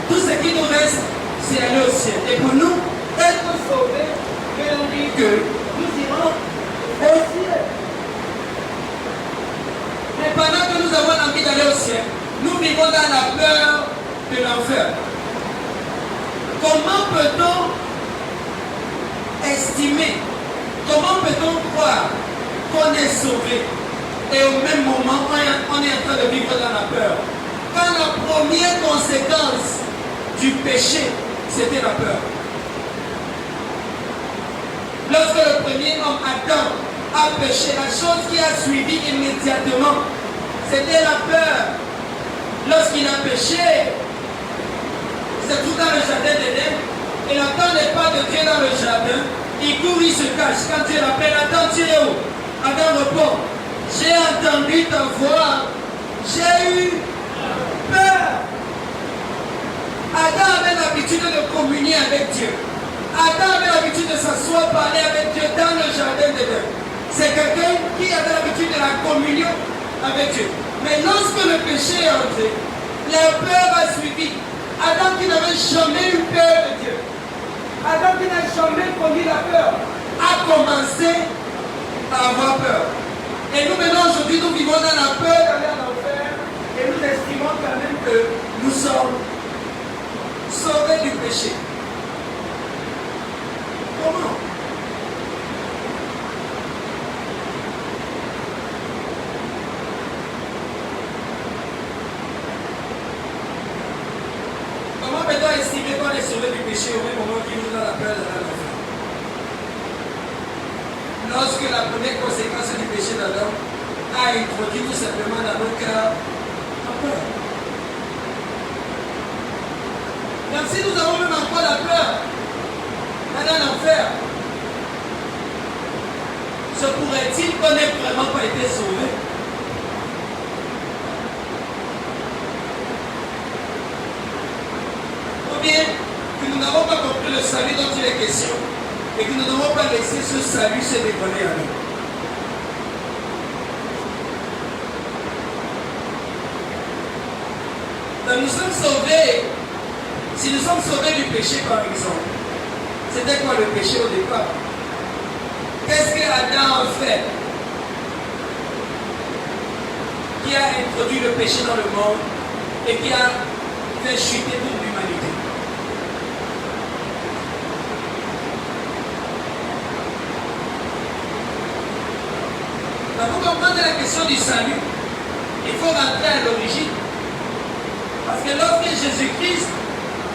S4: tout ce qui nous reste, c'est aller au ciel. Et pour nous, être sauvés, Dieu nous dit que nous irons au ciel. Mais pendant que nous avons envie d'aller au ciel, nous vivons dans la peur de l'enfer. Comment peut-on estimer, comment peut-on croire qu'on est sauvé et au même moment on est en train de vivre dans la peur? Quand la première conséquence du péché, c'était la peur. Lorsque le premier homme, Adam, a péché, la chose qui a suivi immédiatement, c'était la peur. Lorsqu'il a péché, c'est tout dans le jardin d'Éden, il n'entendait pas de Dieu dans le jardin, il court, il se cache. Quand Dieu l'appelle, Adam, tu es où? Adam répond, j'ai entendu ta voix, j'ai eu peur. Adam avait l'habitude de communier avec Dieu. Adam avait l'habitude de s'asseoir, parler avec Dieu dans le jardin d'Éden. C'est quelqu'un qui avait l'habitude de la communion avec Dieu. Mais lorsque le péché est entré, la peur a suivi. Adam qui n'avait jamais eu peur de Dieu, Adam qui n'a jamais connu la peur, a commencé à avoir peur. Et nous maintenant aujourd'hui, nous vivons dans la peur d'aller en enfer et nous estimons quand même que nous sommes sauvés du péché. Comment? Comment peut-on estimer qu'on est sauvé du péché au même moment qu'il nous a la peur d'aller en enfer? Lorsque la première conséquence du péché d'Adam a introduit tout simplement dans nos cœurs la peur. Donc si nous avons même encore la peur d'aller en enfer, se pourrait-il qu'on n'ait vraiment pas été sauvé? Ou bien que nous n'avons pas compris le salut dont il est question et que nous n'avons pas laissé ce salut se dévoiler à nous. Donc nous sommes sauvés. Si nous sommes sauvés du péché par exemple, c'était quoi le péché au départ? Qu'est-ce que Adam a fait qui a introduit le péché dans le monde et qui a fait chuter toute l'humanité? Pour comprendre la question du salut, il faut rentrer à l'origine. Parce que lorsque Jésus-Christ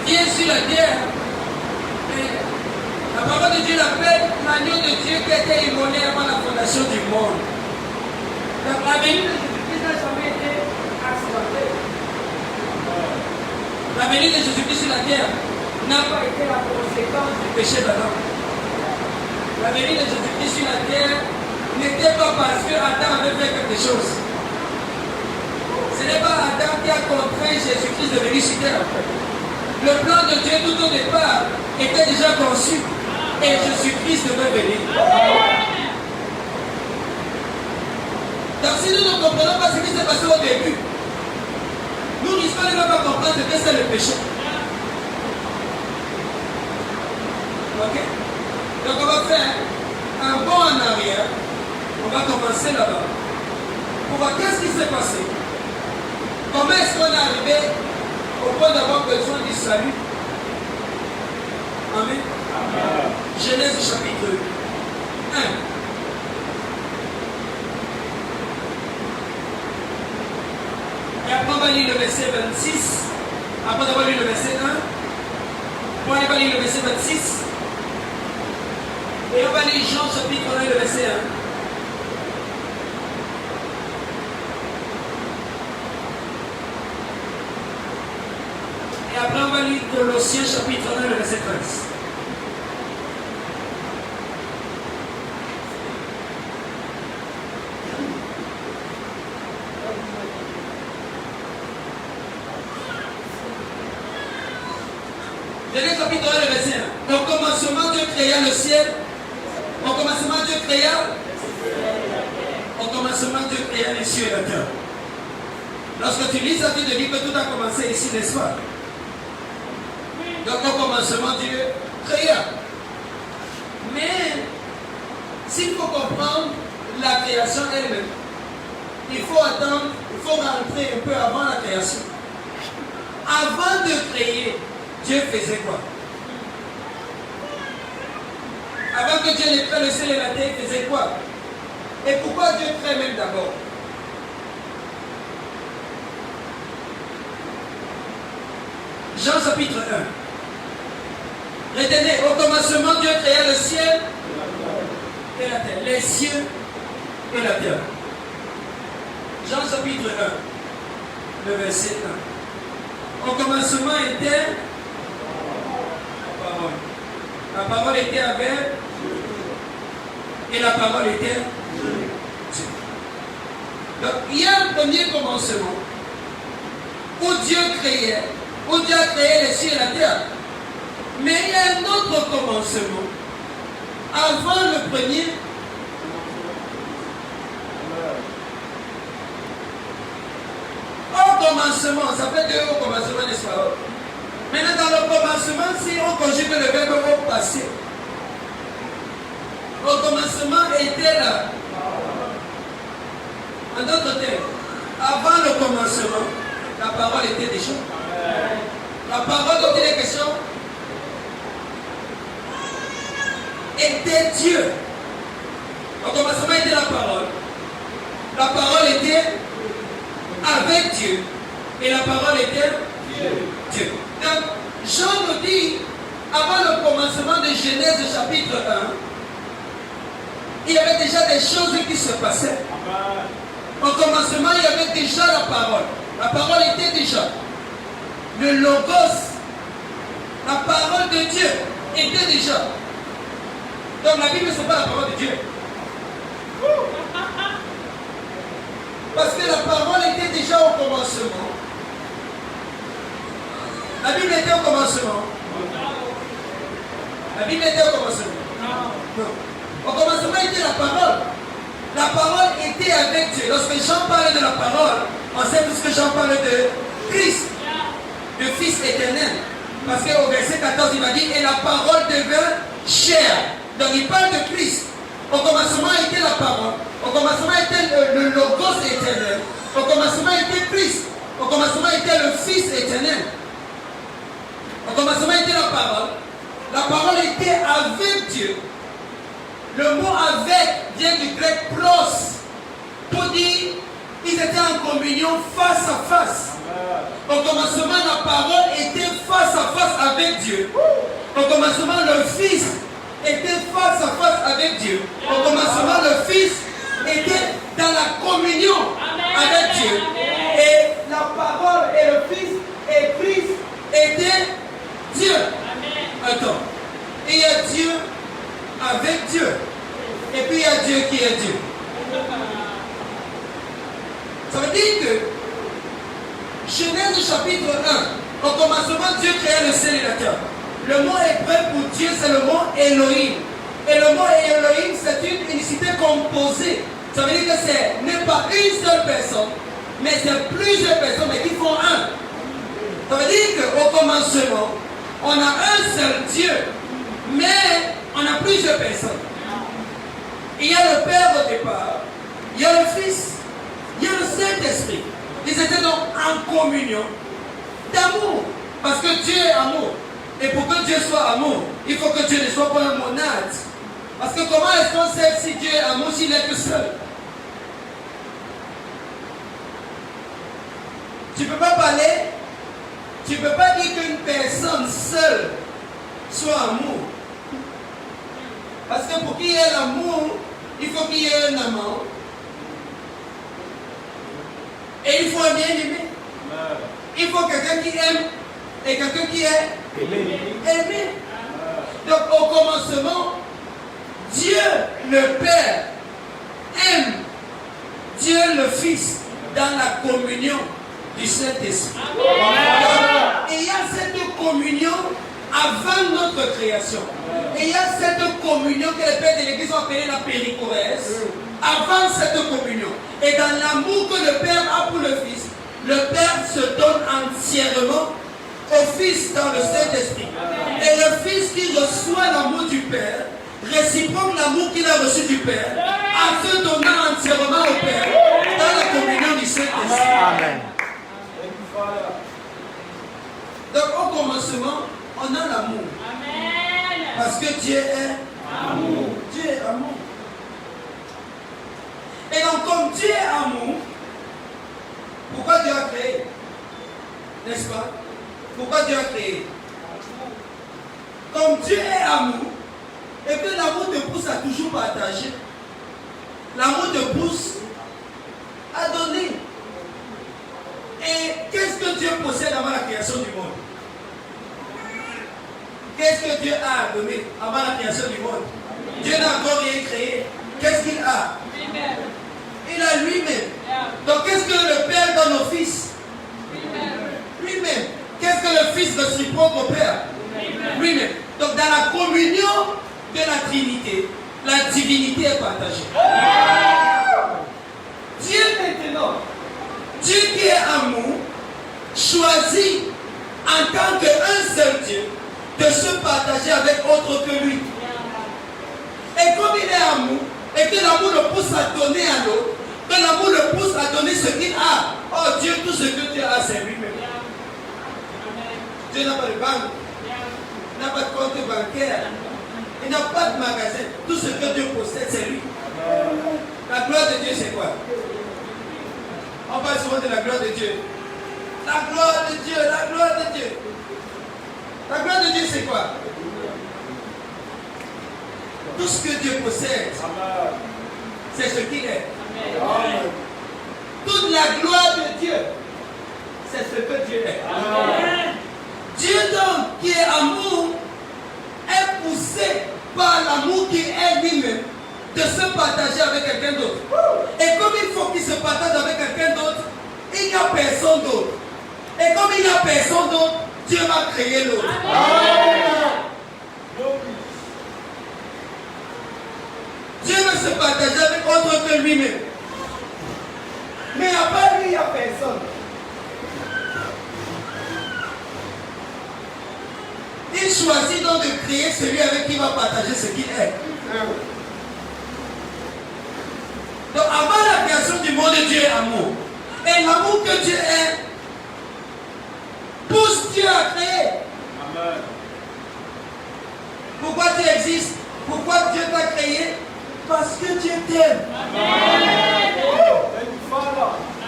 S4: vient sur la terre, la parole de Dieu l'appelle l'agneau de Dieu qui a été immolé avant la fondation du monde. Donc la venue de Jésus-Christ n'a jamais été accidentée. La venue de Jésus-Christ sur la terre n'a pas été la conséquence du péché d'Adam. La venue de Jésus-Christ sur la terre n'était pas parce que Adam avait fait quelque chose. Ce n'est pas Adam qui a contraint Jésus-Christ de venir sur terre. Le plan de Dieu tout au départ était déjà conçu et Jésus-Christ devait venir. Donc si nous ne comprenons pas ce qui s'est passé au début, nous risquons de ne pas comprendre ce que c'est le péché. Ok? Donc on va faire un bond en arrière. On va commencer là-bas. Pour voir qu'est-ce qui s'est passé. Comment est-ce qu'on est arrivé au point d'avoir besoin du salut? Amen. Amen. Genèse chapitre 1. Et après on va lire le verset 26. Après on va lire le verset 1. On va lire le verset 26. Et on va lire Jean chapitre 1 le verset 1. Et après on va lire Colossiens chapitre 1 le verset 13. Genèse chapitre 1 le verset 1. Au commencement Dieu créa le ciel. Au commencement Dieu créa. Au commencement Dieu créa les cieux et la terre. Lorsque tu lis ça, tu te dis que tout a commencé ici, n'est-ce pas? Donc au commencement, Dieu créa. Mais s'il faut comprendre la création elle-même, il faut attendre, il faut rentrer un peu avant la création. Avant de créer, Dieu faisait quoi? Avant que Dieu ne crée le ciel et la terre, il faisait quoi? Et pourquoi Dieu crée même d'abord? Jean chapitre 1. Retenez, au commencement, Dieu créa le ciel et la terre. Les cieux et la terre. Jean chapitre 1, le verset 1. Au commencement était la parole. La parole était avec et la parole était Dieu. Donc il y a un premier commencement où Dieu créait, où Dieu a créé les cieux et la terre. Mais il y a un autre commencement avant le premier. Au commencement, ça fait deux au commencement, n'est-ce pas? Maintenant, dans le commencement, si on conjugue le verbe au passé, au commencement était là. En d'autres termes, avant le commencement, la parole était déjà. La parole dont il est question était Dieu. Au commencement était la parole. La parole était avec Dieu. Et la parole était Dieu. Donc, Jean nous dit, avant le commencement de Genèse chapitre 1, il y avait déjà des choses qui se passaient. Au commencement, il y avait déjà la parole. La parole était déjà. Le logos, la parole de Dieu, était déjà. Donc la Bible, ce n'est pas la parole de Dieu. Parce que la parole était déjà au commencement. La Bible était au commencement. La Bible était au commencement. Non. Au commencement était la parole. La parole était avec Dieu. Lorsque Jean parle de la parole, on sait tout ce que Jean parle de Christ, le Fils éternel. Parce qu'au verset 14, il m'a dit, et la parole devint chair. Donc il parle de Christ. Au commencement était la parole. Au commencement était le logos éternel. Au commencement était Christ. Au commencement était le Fils éternel. Au commencement était la parole. La parole était avec Dieu. Le mot avec vient du grec pros. Pour dire, ils étaient en communion face à face. Au commencement, la parole était face à face avec Dieu. Au commencement, le Fils était face à face avec Dieu. Au commencement, le Fils était dans la communion avec Dieu. Et la parole et le Fils et Christ étaient Dieu. Attends. Il y a Dieu avec Dieu. Et puis il y a Dieu qui est Dieu. Ça veut dire que Genèse chapitre 1, au commencement, Dieu créa le ciel et la terre. Le mot hébreu pour Dieu, c'est le mot Elohim. Et le mot Elohim, c'est une unicité composée. Ça veut dire que ce n'est pas une seule personne, mais c'est plusieurs personnes, mais qui font un. Ça veut dire qu'au commencement, on a un seul Dieu, mais on a plusieurs personnes. Il y a le Père au départ, il y a le Fils, il y a le Saint-Esprit. Ils étaient donc en communion d'amour. Parce que Dieu est amour. Et pour que Dieu soit amour, il faut que Dieu ne soit pas un monade. Parce que comment est-ce qu'on sait si Dieu est amour s'il est que seul? Tu ne peux pas parler, tu ne peux pas dire qu'une personne seule soit amour. Parce que pour qu'il y ait l'amour, il faut qu'il y ait un amant. Et il faut un bien-aimé. Il faut quelqu'un qui aime et quelqu'un qui est aimé. Donc au commencement, Dieu le Père aime Dieu le Fils dans la communion du Saint-Esprit. Et il y a cette communion avant notre création. Et il y a cette communion que les pères de l'Église ont appelée la péricorèse. Avant cette communion. Et dans l'amour que le Père a pour le Fils, le Père se donne entièrement au Fils dans le Saint-Esprit. Et le Fils qui reçoit l'amour du Père, réciproque l'amour qu'il a reçu du Père, en se donnant entièrement au Père dans la communion du Saint-Esprit.
S5: Amen.
S4: Donc au commencement, on a l'amour. Parce que Dieu est amour. Dieu est amour. Et donc comme Dieu est amour, pourquoi Dieu a créé? N'est-ce pas? Pourquoi Dieu a créé? Comme Dieu est amour, et que l'amour te pousse à toujours partager, l'amour te pousse à donner. Et qu'est-ce que Dieu possède avant la création du monde? Qu'est-ce que Dieu a donné avant la création du monde? Dieu n'a encore rien créé. Qu'est-ce qu'il a? Il a lui-même. Donc qu'est-ce que le Père donne au Fils? Lui-même. Qu'est-ce que le Fils réciproque au Père? Lui-même. Donc dans la communion de la Trinité, la divinité est partagée. Dieu maintenant, Dieu qui est amour, choisit en tant qu'un seul Dieu de se partager avec autre que lui. Et comme il est amour, et que l'amour le pousse à donner à l'autre, que l'amour le pousse à donner ce qu'il a. Oh Dieu, tout ce que Dieu a, c'est lui-même. Dieu n'a pas de banque, il n'a pas de compte bancaire, il n'a pas de magasin. Tout ce que Dieu possède, c'est lui. La gloire de Dieu, c'est quoi? On parle souvent de la gloire de Dieu. La gloire de Dieu, la gloire de Dieu. La gloire de Dieu, c'est quoi? Tout ce que Dieu possède, c'est ce qu'il est. Amen. Toute la gloire de Dieu, c'est ce que Dieu est. Amen. Dieu donc, qui est amour, est poussé par l'amour qui est lui-même de se partager avec quelqu'un d'autre. Et comme il faut qu'il se partage avec quelqu'un d'autre, il n'y a personne d'autre. Et comme il n'y a personne d'autre, Dieu va créer l'autre. Dieu veut se partager avec autre que lui-même. Mais à part lui, il n'y a personne. Il choisit donc de créer celui avec qui il va partager ce qu'il est. Donc avant la création du monde, Dieu est amour. Et l'amour que Dieu est pousse Dieu à créer. Amen. Pourquoi tu existes? Pourquoi Dieu t'a créé? Parce que Dieu t'aime.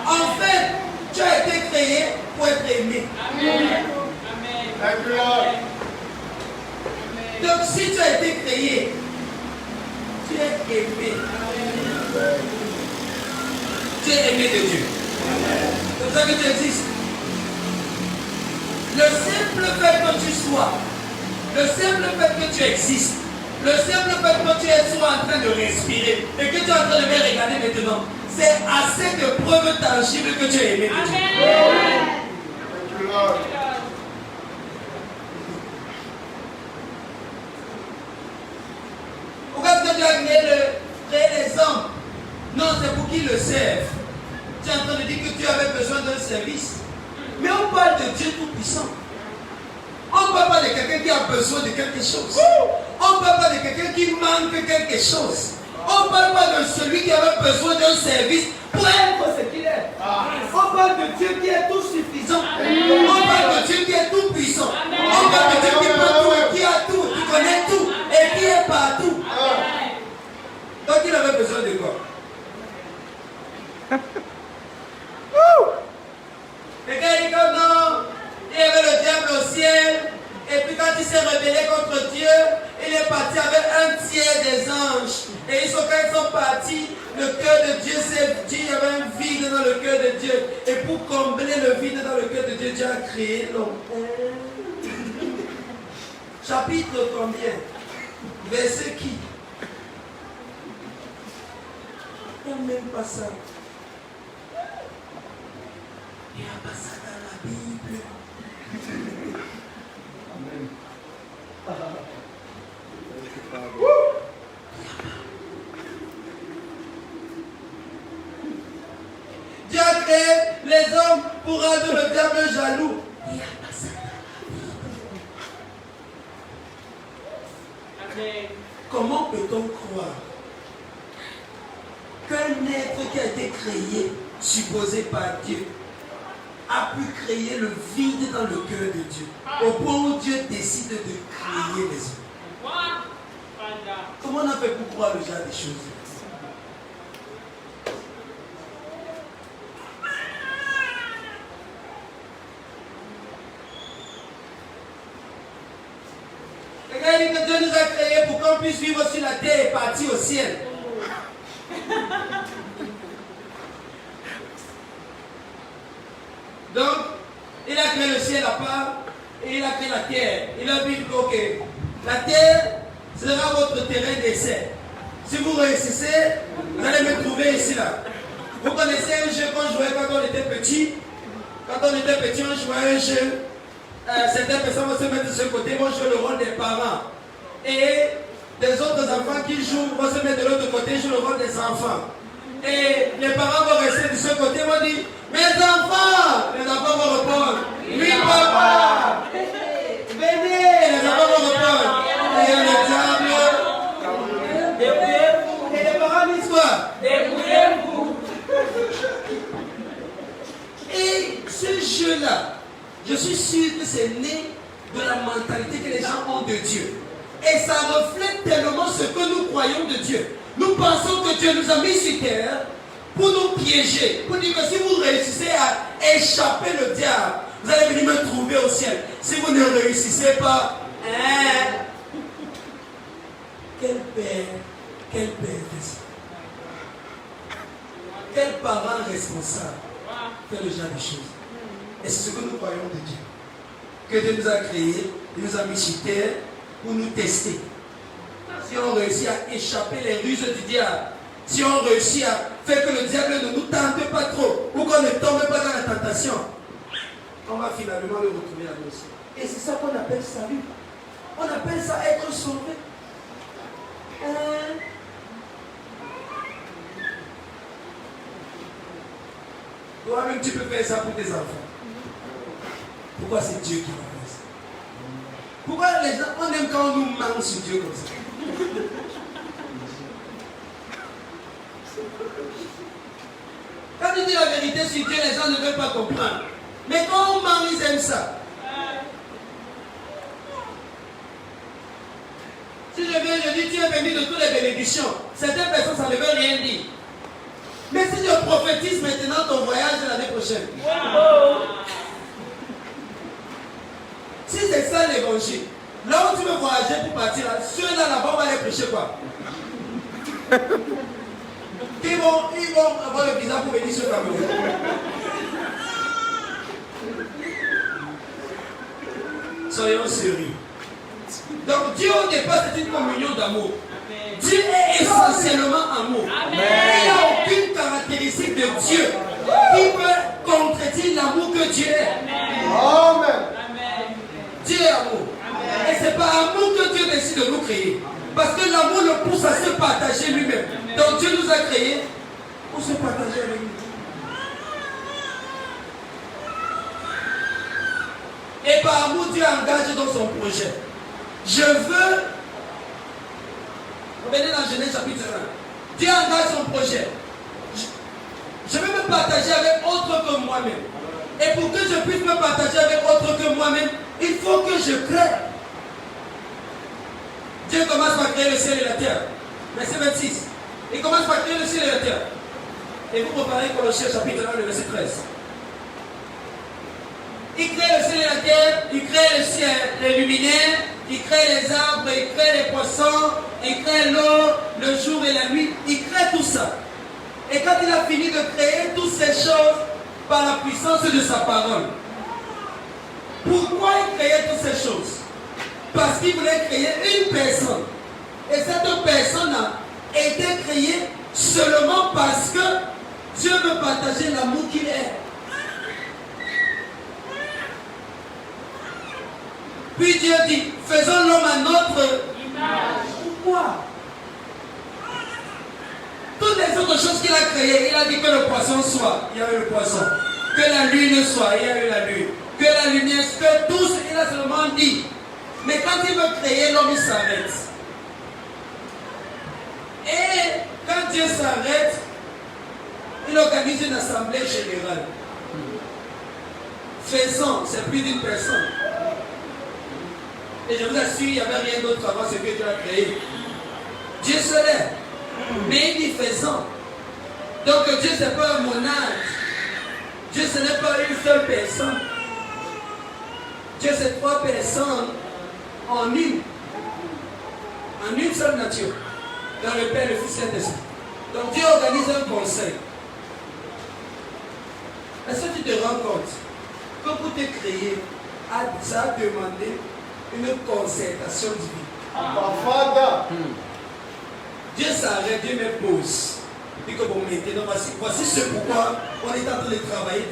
S4: En fait, tu as été créé pour être aimé. Amen. Donc si tu as été créé, tu es aimé. Tu es aimé de Dieu. C'est pour ça que tu existes. Le simple fait que tu sois, le simple fait que tu existes, le simple fait que tu sois en train de respirer et que tu es en train de me regarder maintenant, c'est assez de preuves tangibles que tu es aimé de Dieu. Pourquoi est-ce que Dieu a créé les hommes? Non, c'est pour qu'ils le servent. Tu es en train de dire que Dieu avait besoin d'un service. Mais on parle de Dieu tout-puissant. On ne parle pas de quelqu'un qui a besoin de quelque chose. On ne parle pas de quelqu'un qui manque quelque chose. On ne parle pas de celui qui avait besoin d'un service pour être ce qu'il est. On parle de Dieu qui est tout suffisant. On parle de Dieu qui est tout puissant. On parle de Dieu qui peut tout et qui a tout, qui connaît tout et qui est partout. Donc il avait besoin de quoi? Et quand il dit que non, il y avait le diable au ciel, et puis quand il s'est rebellé contre Dieu, il est parti avec un tiers des anges. Et quand ils sont partis, le cœur de Dieu s'est dit, il y avait un vide dans le cœur de Dieu. Et pour combler le vide dans le cœur de Dieu, Dieu a créé l'homme. Chapitre combien? Verset qui? Il n'y a même pas ça. Il n'y a pas ça dans la Bible. Amen. Dieu a créé les hommes pour rendre le diable jaloux.
S3: Amen.
S4: Comment peut-on croire qu'un être qui a été créé, supposé par Dieu, a pu créer le vide dans le cœur de Dieu, au point où Dieu décide de créer les hommes? Comment on a fait pour croire le genre des choses? Quelqu'un dit que Dieu nous a créés pour qu'on puisse vivre sur la terre et partir au ciel. Donc, il a créé le ciel à part et il a créé la terre. Il a dit que, ok, la terre sera votre terrain d'essai. Si vous réussissez, vous allez me trouver ici là. Vous connaissez un jeu qu'on jouait quand on était petit? Quand on était petit, on jouait un jeu. Certaines personnes vont se mettre de ce côté, vont jouer le rôle des parents. Et des autres enfants qui jouent vont se mettre de l'autre côté, jouent le rôle des enfants. Et les parents vont rester de ce côté, vont dire, mes enfants! Les enfants vont répondre, oui papa! Venez! Les enfants vont répondre, et un exemple. Débrouillez-vous! Et les parents disent quoi? Débrouillez-vous! Et ce jeu-là, je suis sûr que c'est né de la mentalité que les gens ont de Dieu. Et ça reflète tellement ce que nous croyons de Dieu. Nous pensons que Dieu nous a mis sur terre pour nous piéger. Pour dire que si vous réussissez à échapper le diable, vous allez venir me trouver au ciel. Si vous ne réussissez pas, quel père fait ça? Quel parent responsable fait le genre de choses? Et c'est ce que nous croyons de Dieu. Que Dieu nous a créés, il nous a mis sur terre pour nous tester. Si on réussit à échapper les ruses du diable, si on réussit à faire que le diable ne nous tente pas trop, ou qu'on ne tombe pas dans la tentation, on va finalement le retrouver à nous. Et c'est ça qu'on appelle salut. On appelle ça être sauvé. Toi-même, tu peux faire ça pour tes enfants. Pourquoi c'est Dieu qui va faire ça? Pourquoi les gens, on aime quand on nous manque sur Dieu comme ça? Quand tu dis la vérité sur Dieu, les gens ne veulent pas comprendre. Mais quand on manque, ils aiment ça. Si je viens, je dis, tu es béni de toutes les bénédictions. Certaines personnes, ça ne veut rien dire. Mais si je prophétise maintenant ton voyage l'année prochaine. Si c'est ça l'évangile, là où tu veux voyager pour partir, ceux-là là-bas, on va aller prêcher quoi? Ils vont avoir le visa pour venir sur Cameroun. Soyons sérieux. Donc Dieu au départ c'est une communion d'amour. Dieu est essentiellement amour. Il n'y a aucune caractéristique de Dieu qui peut contredire l'amour que Dieu est.
S2: Amen.
S4: Dieu est amour. Et c'est par amour que Dieu décide de nous créer. Parce que l'amour le pousse à se partager lui-même. Donc Dieu nous a créés pour se partager avec nous. Et par amour, Dieu engage dans son projet. Je veux... Revenez dans Genèse chapitre 1. Dieu engage son projet. Je veux me partager avec autre que moi-même. Et pour que je puisse me partager avec autre que moi-même, il faut que je crée. Dieu commence par créer le ciel et la terre. Verset 26. Il commence par créer le ciel et la terre. Et vous préparez Colossiens chapitre 1, le verset 13. Il crée le ciel et la terre, il crée le ciel, les luminaires, il crée les arbres, il crée les poissons, il crée l'eau, le jour et la nuit, il crée tout ça. Et quand il a fini de créer toutes ces choses par la puissance de sa parole, pourquoi il créait toutes ces choses? Parce qu'il voulait créer une personne. Et cette personne a été créée seulement parce que Dieu veut partager l'amour qu'il est. Puis Dieu dit, faisons l'homme à notre image. Pourquoi? Toutes les autres choses qu'il a créées, il a dit que le poisson soit. Il y avait le poisson. que la lune soit, il y a eu la lune. Que la lumière, que tout ce qu'il a seulement dit. Mais quand il veut créer, l'homme il s'arrête. Et quand Dieu s'arrête, il organise une assemblée générale. Faisant, c'est plus d'une personne. Et je vous assure, il n'y avait rien d'autre avant ce que Dieu a créé. Dieu se lève. Mais il dit faisant. Donc Dieu, ce n'est pas un monarque. Dieu, ce n'est pas une seule personne. Dieu, c'est trois personnes en une. En une seule nature. Dans le Père, le Fils et Saint-Esprit. Donc Dieu organise un conseil. Est-ce que tu te rends compte que pour te créer, ça a demandé une concertation divine. Dieu s'arrête, Dieu me pose. Puis que vous mettez, donc voici ce pourquoi on est en train de travailler.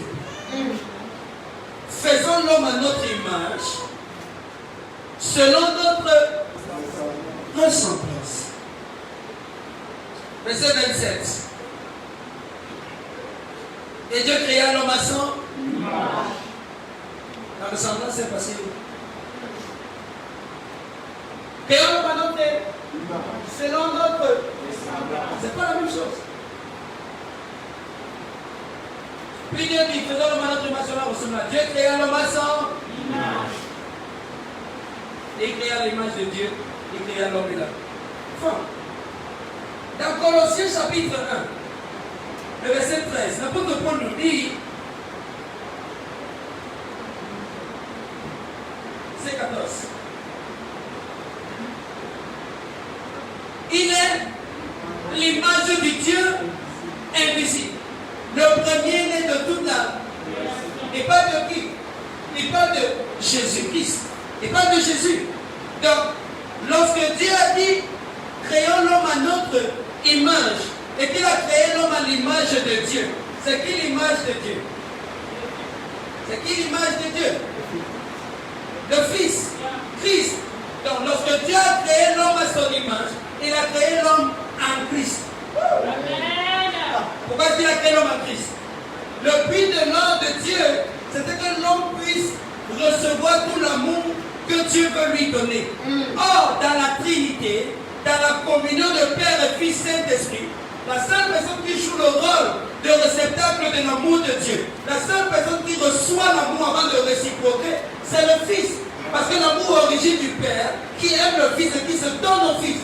S4: Faisons l'homme à notre image, selon notre ressemblance. Verset 27. Et Dieu créa l'homme à son image. La ressemblance est passée où? Créons l'homme à notre image, selon notre. C'est pas la même chose. Puis Dieu dit, faisons l'homme à notre image, selon notre ressemblance. Dieu créa l'homme à son image. Et il créa l'image de Dieu. Il créa l'homme et la femme. Dans Colossiens chapitre 1, le verset 13, l'apôtre Paul nous dit, c'est 14. Il est l'image du Dieu invisible. Le premier-né de toute la. Et pas de qui? Il parle de Jésus-Christ. Il parle de Jésus. Donc, lorsque Dieu a dit, créons l'homme à notre image, et qu'il a créé l'homme à l'image de Dieu, c'est qui l'image de Dieu? C'est qui l'image de Dieu? Le Fils, Christ. Donc, lorsque Dieu a créé l'homme à son image, il a créé l'homme en Christ. Pourquoi est-ce qu'il a créé l'homme en Christ? Le but de l'ordre de Dieu, c'était que l'homme puisse recevoir tout l'amour que Dieu veut lui donner. Or, dans la Trinité, dans la communion de Père et Fils Saint-Esprit, la seule personne qui joue le rôle de réceptacle de l'amour de Dieu, la seule personne qui reçoit l'amour avant de réciproquer, c'est le Fils. Parce que l'amour origine du Père, qui aime le Fils et qui se donne au Fils.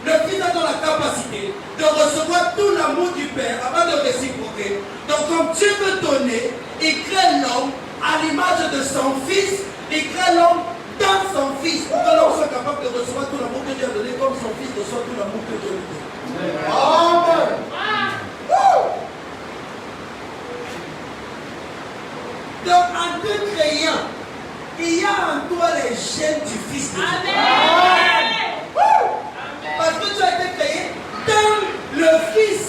S4: Le Fils a dans la capacité de recevoir tout l'amour du Père avant de réciproquer. Donc comme Dieu veut donner, il crée l'homme à l'image de son Fils, il crée l'homme dans son Fils, pour que l'homme soit capable de recevoir tout l'amour que Dieu a donné, comme son Fils reçoit tout l'amour que Dieu lui donne. Amen. Donc en te créant, il y a en toi les gènes du Fils de Dieu. Amen. Parce que tu as été créé dans le Fils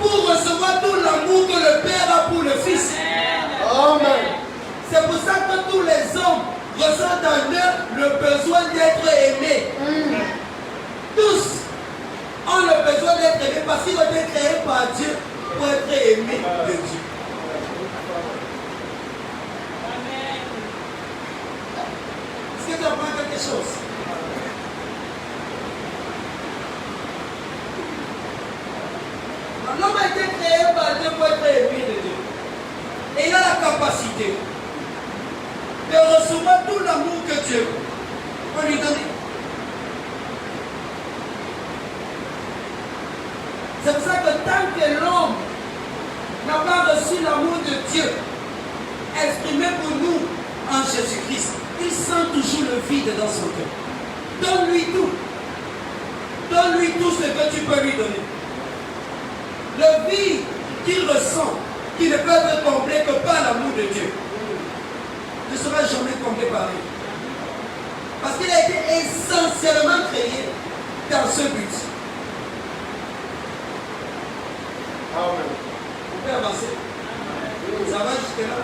S4: pour recevoir tout l'amour que le Père a pour le Fils. Amen. C'est pour ça que tous les hommes ressentent en eux le besoin d'être aimés. Tous ont le besoin d'être aimés parce qu'ils ont été créés par Dieu pour être aimés de Dieu. Est-ce que tu apprends quelque chose? L'homme a été créé par Dieu pour être aimé de Dieu. Et il a la capacité de recevoir tout l'amour que Dieu peut lui donner. C'est pour ça que tant que l'homme n'a pas reçu l'amour de Dieu exprimé pour nous en Jésus-Christ, il sent toujours le vide dans son cœur. Donne-lui tout. Donne-lui tout ce que tu peux lui donner. Le vide qu'il ressent, qui ne peut être comblé que par l'amour de Dieu, ne sera jamais comblé par lui. Parce qu'il a été essentiellement créé dans ce but. Amen. Vous pouvez avancer. Ça va jusque-là?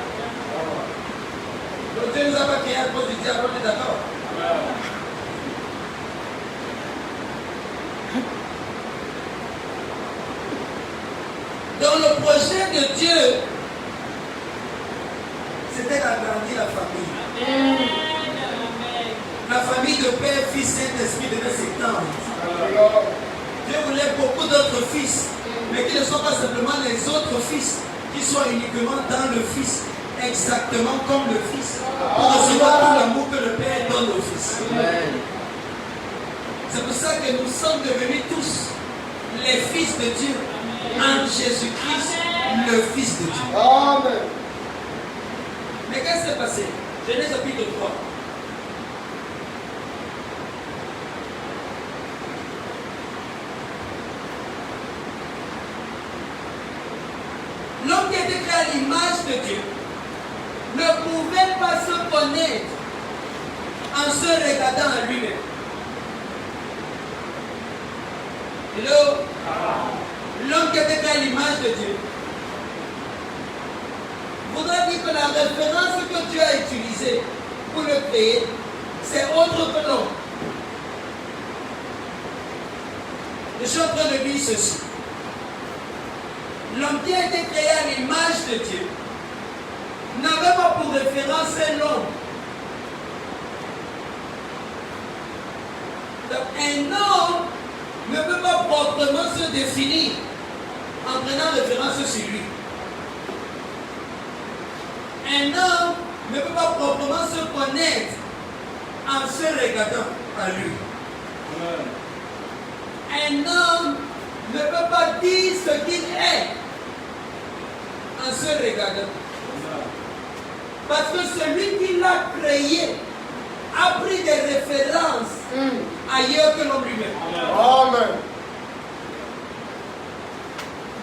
S4: Donc Dieu ne nous a pas créé à cause du diable, on est d'accord? Dans le projet de Dieu, Éternel agrandit la famille. La famille de Père, Fils, Saint-Esprit devait s'étendre. Dieu voulait beaucoup d'autres fils, mais qui ne soient pas simplement les autres fils, qui soient uniquement dans le Fils, exactement comme le Fils, pour recevoir tout l'amour que le Père donne au Fils. C'est pour ça que nous sommes devenus tous les fils de Dieu en Jésus-Christ, le Fils de Dieu.
S2: Amen.
S4: Mais qu'est-ce qui s'est passé? Genèse chapitre 3. L'homme qui était créé à l'image de Dieu ne pouvait pas se connaître en se regardant à lui-même. Hello? L'homme qui était créé à l'image de Dieu voudrait dire que la référence que Dieu a utilisée pour le créer, c'est autre que l'homme. Je suis en train de dire ceci. L'homme qui a été créé à l'image de Dieu n'avait pas pour référence l'homme. Donc, un homme ne peut pas proprement se définir en prenant référence sur lui. Un homme ne peut pas proprement se connaître en se regardant à lui. Un homme ne peut pas dire ce qu'il est en se regardant. Parce que celui qui l'a créé a pris des références ailleurs que l'homme lui-même.
S2: Amen.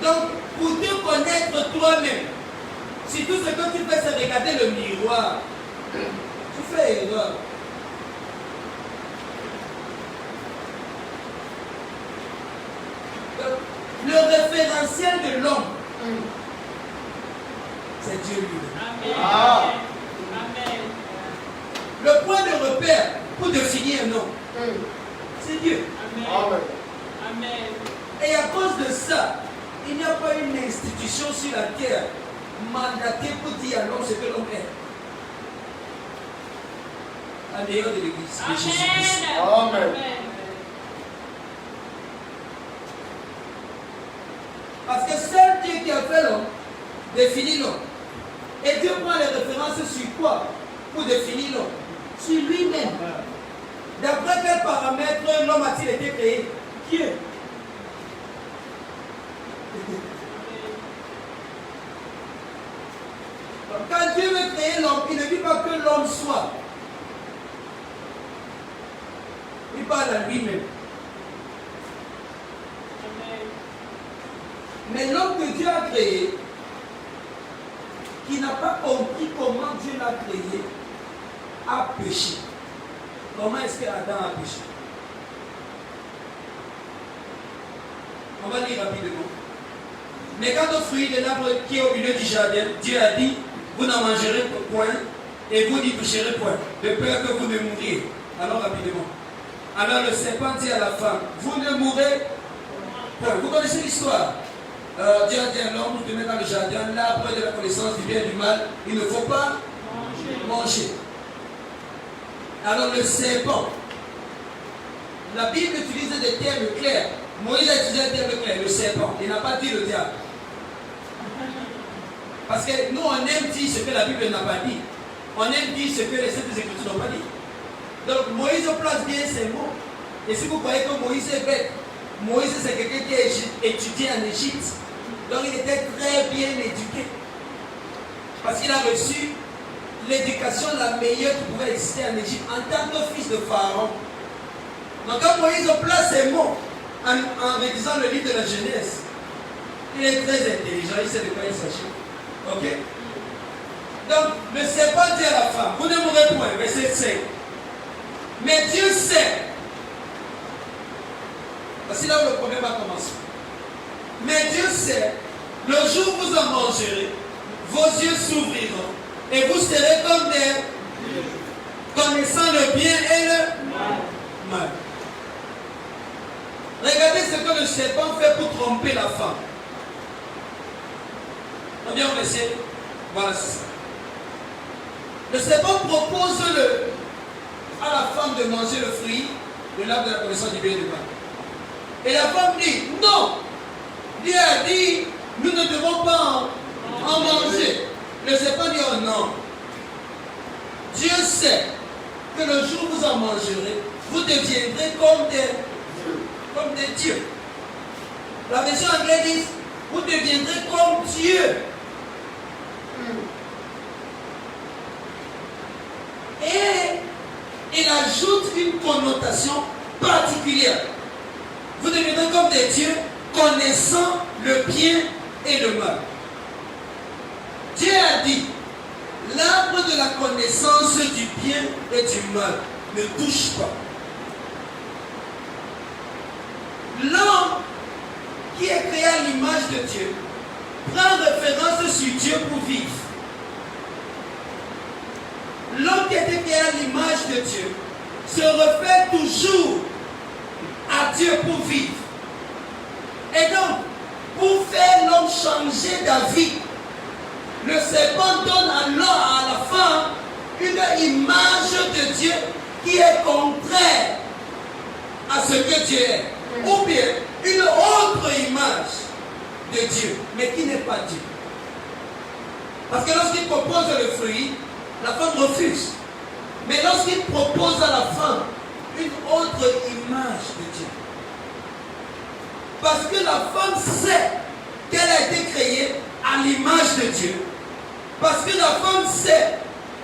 S4: Donc, pour te connaître toi-même, si tout ce que tu fais, c'est regarder le miroir, tu fais erreur. Donc, le référentiel de l'homme, c'est Dieu lui-même.
S3: Amen.
S4: Le point de repère pour définir un homme, c'est Dieu.
S2: Amen.
S3: Amen.
S4: Et à cause de ça, il n'y a pas une institution sur la terre mandatée pour dire à l'homme ce que l'homme est. En dehors de l'église de Jésus-Christ.
S2: Amen.
S4: Parce que seul Dieu qui a fait l'homme définit l'homme. Et Dieu prend les références sur quoi pour définir l'homme? Sur lui-même. D'après quels paramètres l'homme a-t-il été créé? Dieu. Donc, quand Dieu veut créer l'homme, il ne dit pas que l'homme soit. Il parle à lui-même. Mais l'homme que Dieu a créé, qui n'a pas compris comment Dieu l'a créé, a péché. Comment est-ce que Adam a péché? On va lire rapidement. Mais quant au fruit de l'arbre qui est au milieu du jardin, Dieu a dit, vous n'en mangerez point et vous n'y toucherez point, de peur que vous ne mouriez. Alors rapidement. Alors le serpent dit à la femme, vous ne mourrez point. Vous connaissez l'histoire? Dieu a dit à l'homme, vous te mets dans le jardin, l'arbre de la connaissance du bien et du mal, il ne faut pas manger. Alors le serpent, la Bible utilise des termes clairs. Moïse a utilisé un terme clair, le serpent. Il n'a pas dit le diable. Parce que nous, on aime dire ce que la Bible n'a pas dit. On aime dire ce que les Saintes Écritures n'ont pas dit. Donc Moïse place bien ses mots. Et si vous croyez que Moïse est bête, Moïse c'est quelqu'un qui a étudié en Égypte. Donc il était très bien éduqué. Parce qu'il a reçu l'éducation la meilleure qui pouvait exister en Égypte en tant que fils de Pharaon. Donc quand Moïse place ses mots en révisant le livre de la Genèse, il est très intelligent, il sait de quoi il s'agit. Ok? Donc le serpent dit à la femme, vous ne mourrez point, verset 5. Mais Dieu sait. Voici là où le problème a commencé. Mais Dieu sait, le jour où vous en mangerez, vos yeux s'ouvriront et vous serez comme des connaissant le bien et le mal. Regardez ce que le serpent fait pour tromper la femme. On vient, on essaie. Voilà ça. Le serpent propose à la femme de manger le fruit de l'arbre de la connaissance du bien et du mal. Et la femme dit, non. Dieu a dit, nous ne devons pas en manger. Le serpent dit, oh non. Dieu sait que le jour où vous en mangerez, vous deviendrez comme des dieux. La version anglaise dit, vous deviendrez comme Dieu. Et il ajoute une connotation particulière. Vous deviendrez comme des dieux, connaissant le bien et le mal. Dieu a dit, l'arbre de la connaissance du bien et du mal ne touche pas. L'homme qui est créé à l'image de Dieu prend référence sur Dieu pour vivre. L'homme qui a été créé à l'image de Dieu se réfère toujours à Dieu pour vivre. Et donc, pour faire l'homme changer d'avis, le serpent donne alors à la femme une image de Dieu qui est contraire à ce que Dieu est. Ou bien une autre image de Dieu, mais qui n'est pas Dieu. Parce que lorsqu'il propose le fruit, la femme refuse. Mais lorsqu'il propose à la femme une autre image de Dieu, parce que la femme sait qu'elle a été créée à l'image de Dieu, parce que la femme sait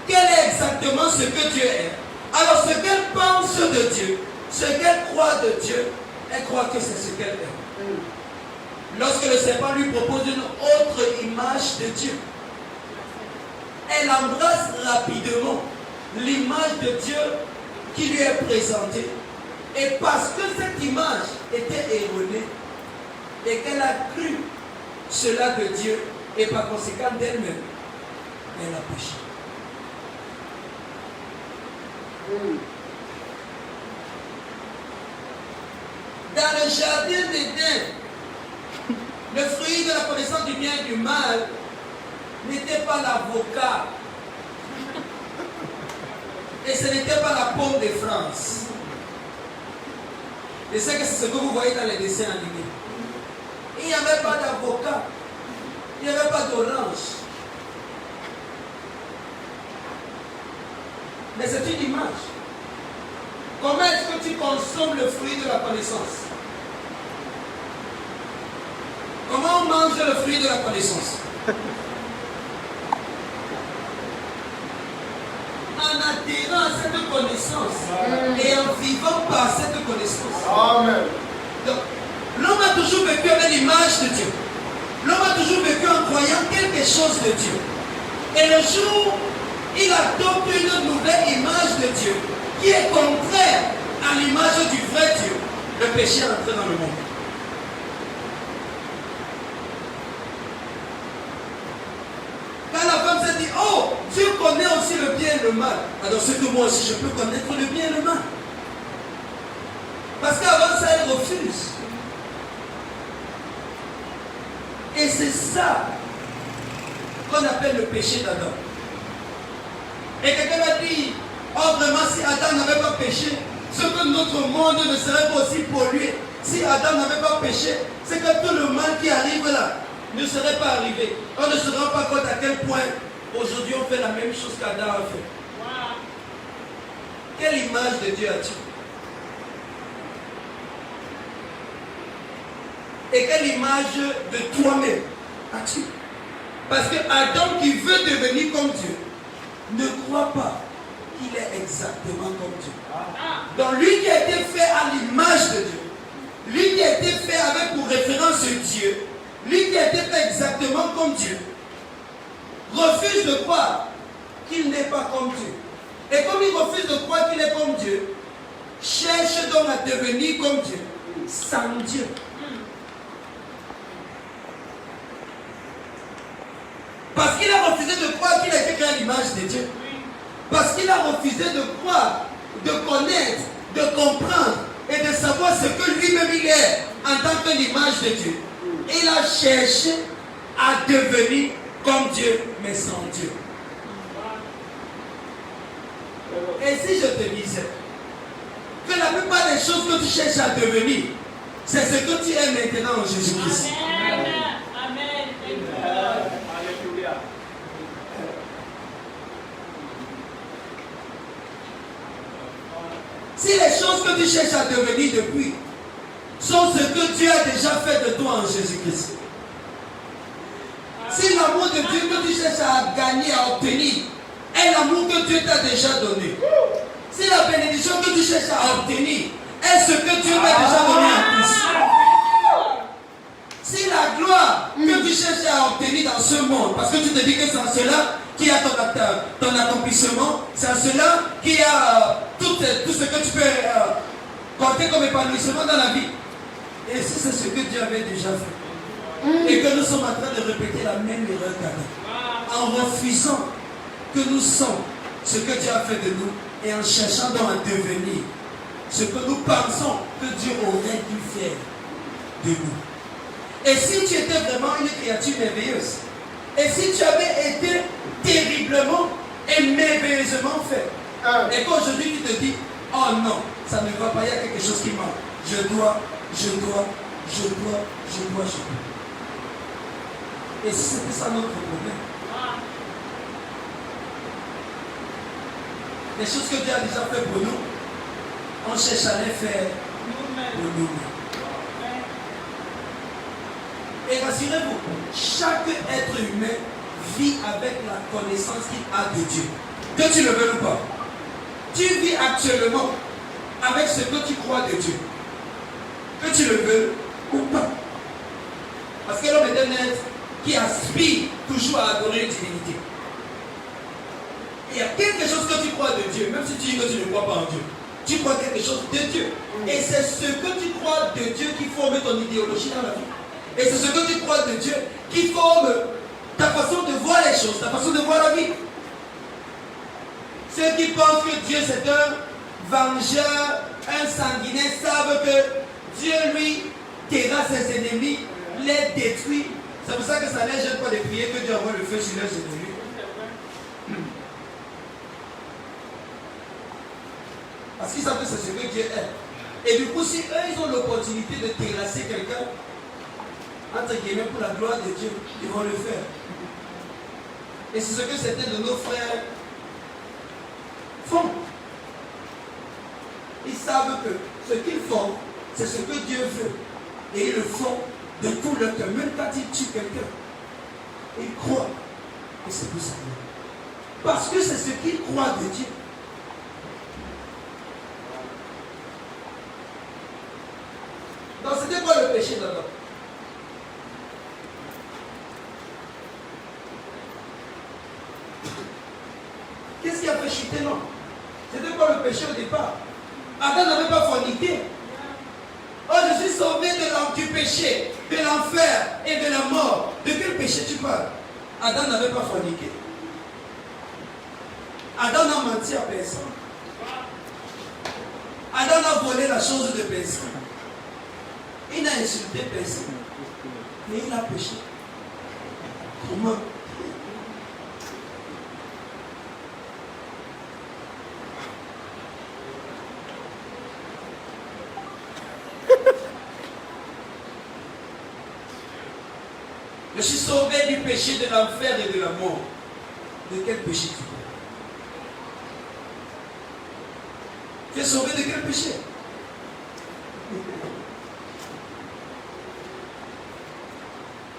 S4: quel est exactement ce que Dieu est, alors ce qu'elle pense de Dieu, ce qu'elle croit de Dieu, elle croit que c'est ce qu'elle est. Lorsque le serpent lui propose une autre image de Dieu, elle embrasse rapidement l'image de Dieu qui lui est présentée. Et parce que cette image était erronée et qu'elle a cru cela de Dieu, et par conséquent d'elle-même, elle a péché. Dans le jardin d'Éden, le fruit de la connaissance du bien et du mal n'était pas l'avocat. Et ce n'était pas la pomme de France. Je sais que c'est ce que vous voyez dans les dessins animés. Il n'y avait pas d'avocat. Il n'y avait pas d'orange. Mais c'est une image. Comment est-ce que tu consommes le fruit de la connaissance? Comment on mange le fruit de la connaissance? En adhérant à cette connaissance et en vivant par cette connaissance.
S2: Amen.
S4: Donc, l'homme a toujours vécu avec l'image de Dieu. L'homme a toujours vécu en croyant quelque chose de Dieu. Et le jour où il adopte une nouvelle image de Dieu qui est contraire à l'image du vrai Dieu, le péché est entré dans le monde. Quand la femme s'est dit, oh, Dieu connaît aussi le bien et le mal, alors c'est que moi aussi je peux connaître le bien et le mal. Parce qu'avant ça, elle refuse. Et c'est ça qu'on appelle le péché d'Adam. Et quelqu'un m'a dit, oh vraiment, si Adam n'avait pas péché, ce que notre monde ne serait pas aussi pollué. Si Adam n'avait pas péché, c'est que tout le mal qui arrive là ne serait pas arrivé. On ne se rend pas compte à quel point aujourd'hui on fait la même chose qu'Adam a fait. Wow. Quelle image de Dieu as-tu? Et quelle image de toi-même as-tu? Parce que Adam qui veut devenir comme Dieu ne croit pas qu'il est exactement comme Dieu. Donc lui qui a été fait à l'image de Dieu, lui qui a été fait avec pour référence Dieu, lui qui a été fait exactement comme Dieu, refuse de croire qu'il n'est pas comme Dieu. Et comme il refuse de croire qu'il est comme Dieu, cherche donc à devenir comme Dieu, sans Dieu. Parce qu'il a refusé de croire qu'il a été créé à l'image de Dieu. Parce qu'il a refusé de croire, de connaître, de comprendre et de savoir ce que lui-même il est en tant que l'image de Dieu. Il a cherché à devenir comme Dieu, mais sans Dieu. Et si je te disais que la plupart des choses que tu cherches à devenir, c'est ce que tu es maintenant en Jésus-Christ.
S3: Amen. Amen. Thank you, Lord.
S2: Alléluia.
S4: Si les choses que tu cherches à devenir depuis sont ce que Dieu a déjà fait de toi en Jésus-Christ. Si l'amour de Dieu que tu cherches à gagner, à obtenir, est l'amour que Dieu t'a déjà donné. Si la bénédiction que tu cherches à obtenir est ce que Dieu t'a déjà donné en plus. Si la gloire que tu cherches à obtenir dans ce monde, parce que tu te dis que c'est en cela qui a ton accomplissement, c'est en cela qui a tout ce que tu peux compter comme épanouissement dans la vie. Et si c'est ce que Dieu avait déjà fait, et que nous sommes en train de répéter la même erreur qu'Adam, en refusant que nous sommes ce que Dieu a fait de nous, et en cherchant donc à devenir ce que nous pensons que Dieu aurait dû faire de nous. Et si tu étais vraiment une créature merveilleuse, et si tu avais été terriblement et merveilleusement fait, et qu'aujourd'hui tu te dis, oh non, ça ne va pas, il y a quelque chose qui manque. Je dois. Et si c'était ça notre problème, les choses que Dieu a déjà fait pour nous, on cherche à les faire pour nous-mêmes. Et rassurez-vous, chaque être humain vit avec la connaissance qu'il a de Dieu. Que tu le veux ou pas. Tu vis actuellement avec ce que tu crois de Dieu. Que tu le veux ou pas. Parce que l'homme est un être qui aspire toujours à adorer une divinité. Il y a quelque chose que tu crois de Dieu, même si tu dis que tu ne crois pas en Dieu. Tu crois quelque chose de Dieu. Et c'est ce que tu crois de Dieu qui forme ton idéologie dans la vie. Et c'est ce que tu crois de Dieu qui forme ta façon de voir les choses, ta façon de voir la vie. Ceux qui pensent que Dieu c'est un vengeur, un sanguinaire, savent que Dieu lui terrasse ses ennemis, les détruit. C'est pour ça que ça ne les gêne pas de prier que Dieu envoie le feu sur leurs ennemis. Parce qu'ils savent que c'est ce que Dieu est. Et du coup, si eux ils ont l'opportunité de terrasser quelqu'un, entre guillemets, pour la gloire de Dieu, ils vont le faire. Et c'est ce que certains de nos frères font. Ils savent que ce qu'ils font, c'est ce que Dieu veut. Et ils le font de tout leur cœur. Même quand ils tuent quelqu'un, ils croient que c'est pour ça. Parce que c'est ce qu'ils croient de Dieu. Donc c'était quoi le péché d'Adam? Qu'est-ce qui a fait chuter l'homme? C'était quoi le péché au départ? Adam n'avait pas forniqué. Oh, je suis sauvé du péché, de l'enfer et de la mort. De quel péché tu parles? Adam n'avait pas forniqué. Adam n'a menti à personne. Adam n'a volé la chose de personne. Il n'a insulté personne. Mais il a péché. Comment? Je suis sauvé du péché, de l'enfer et de la mort. De quel péché tu parles? Tu es sauvé de quel péché?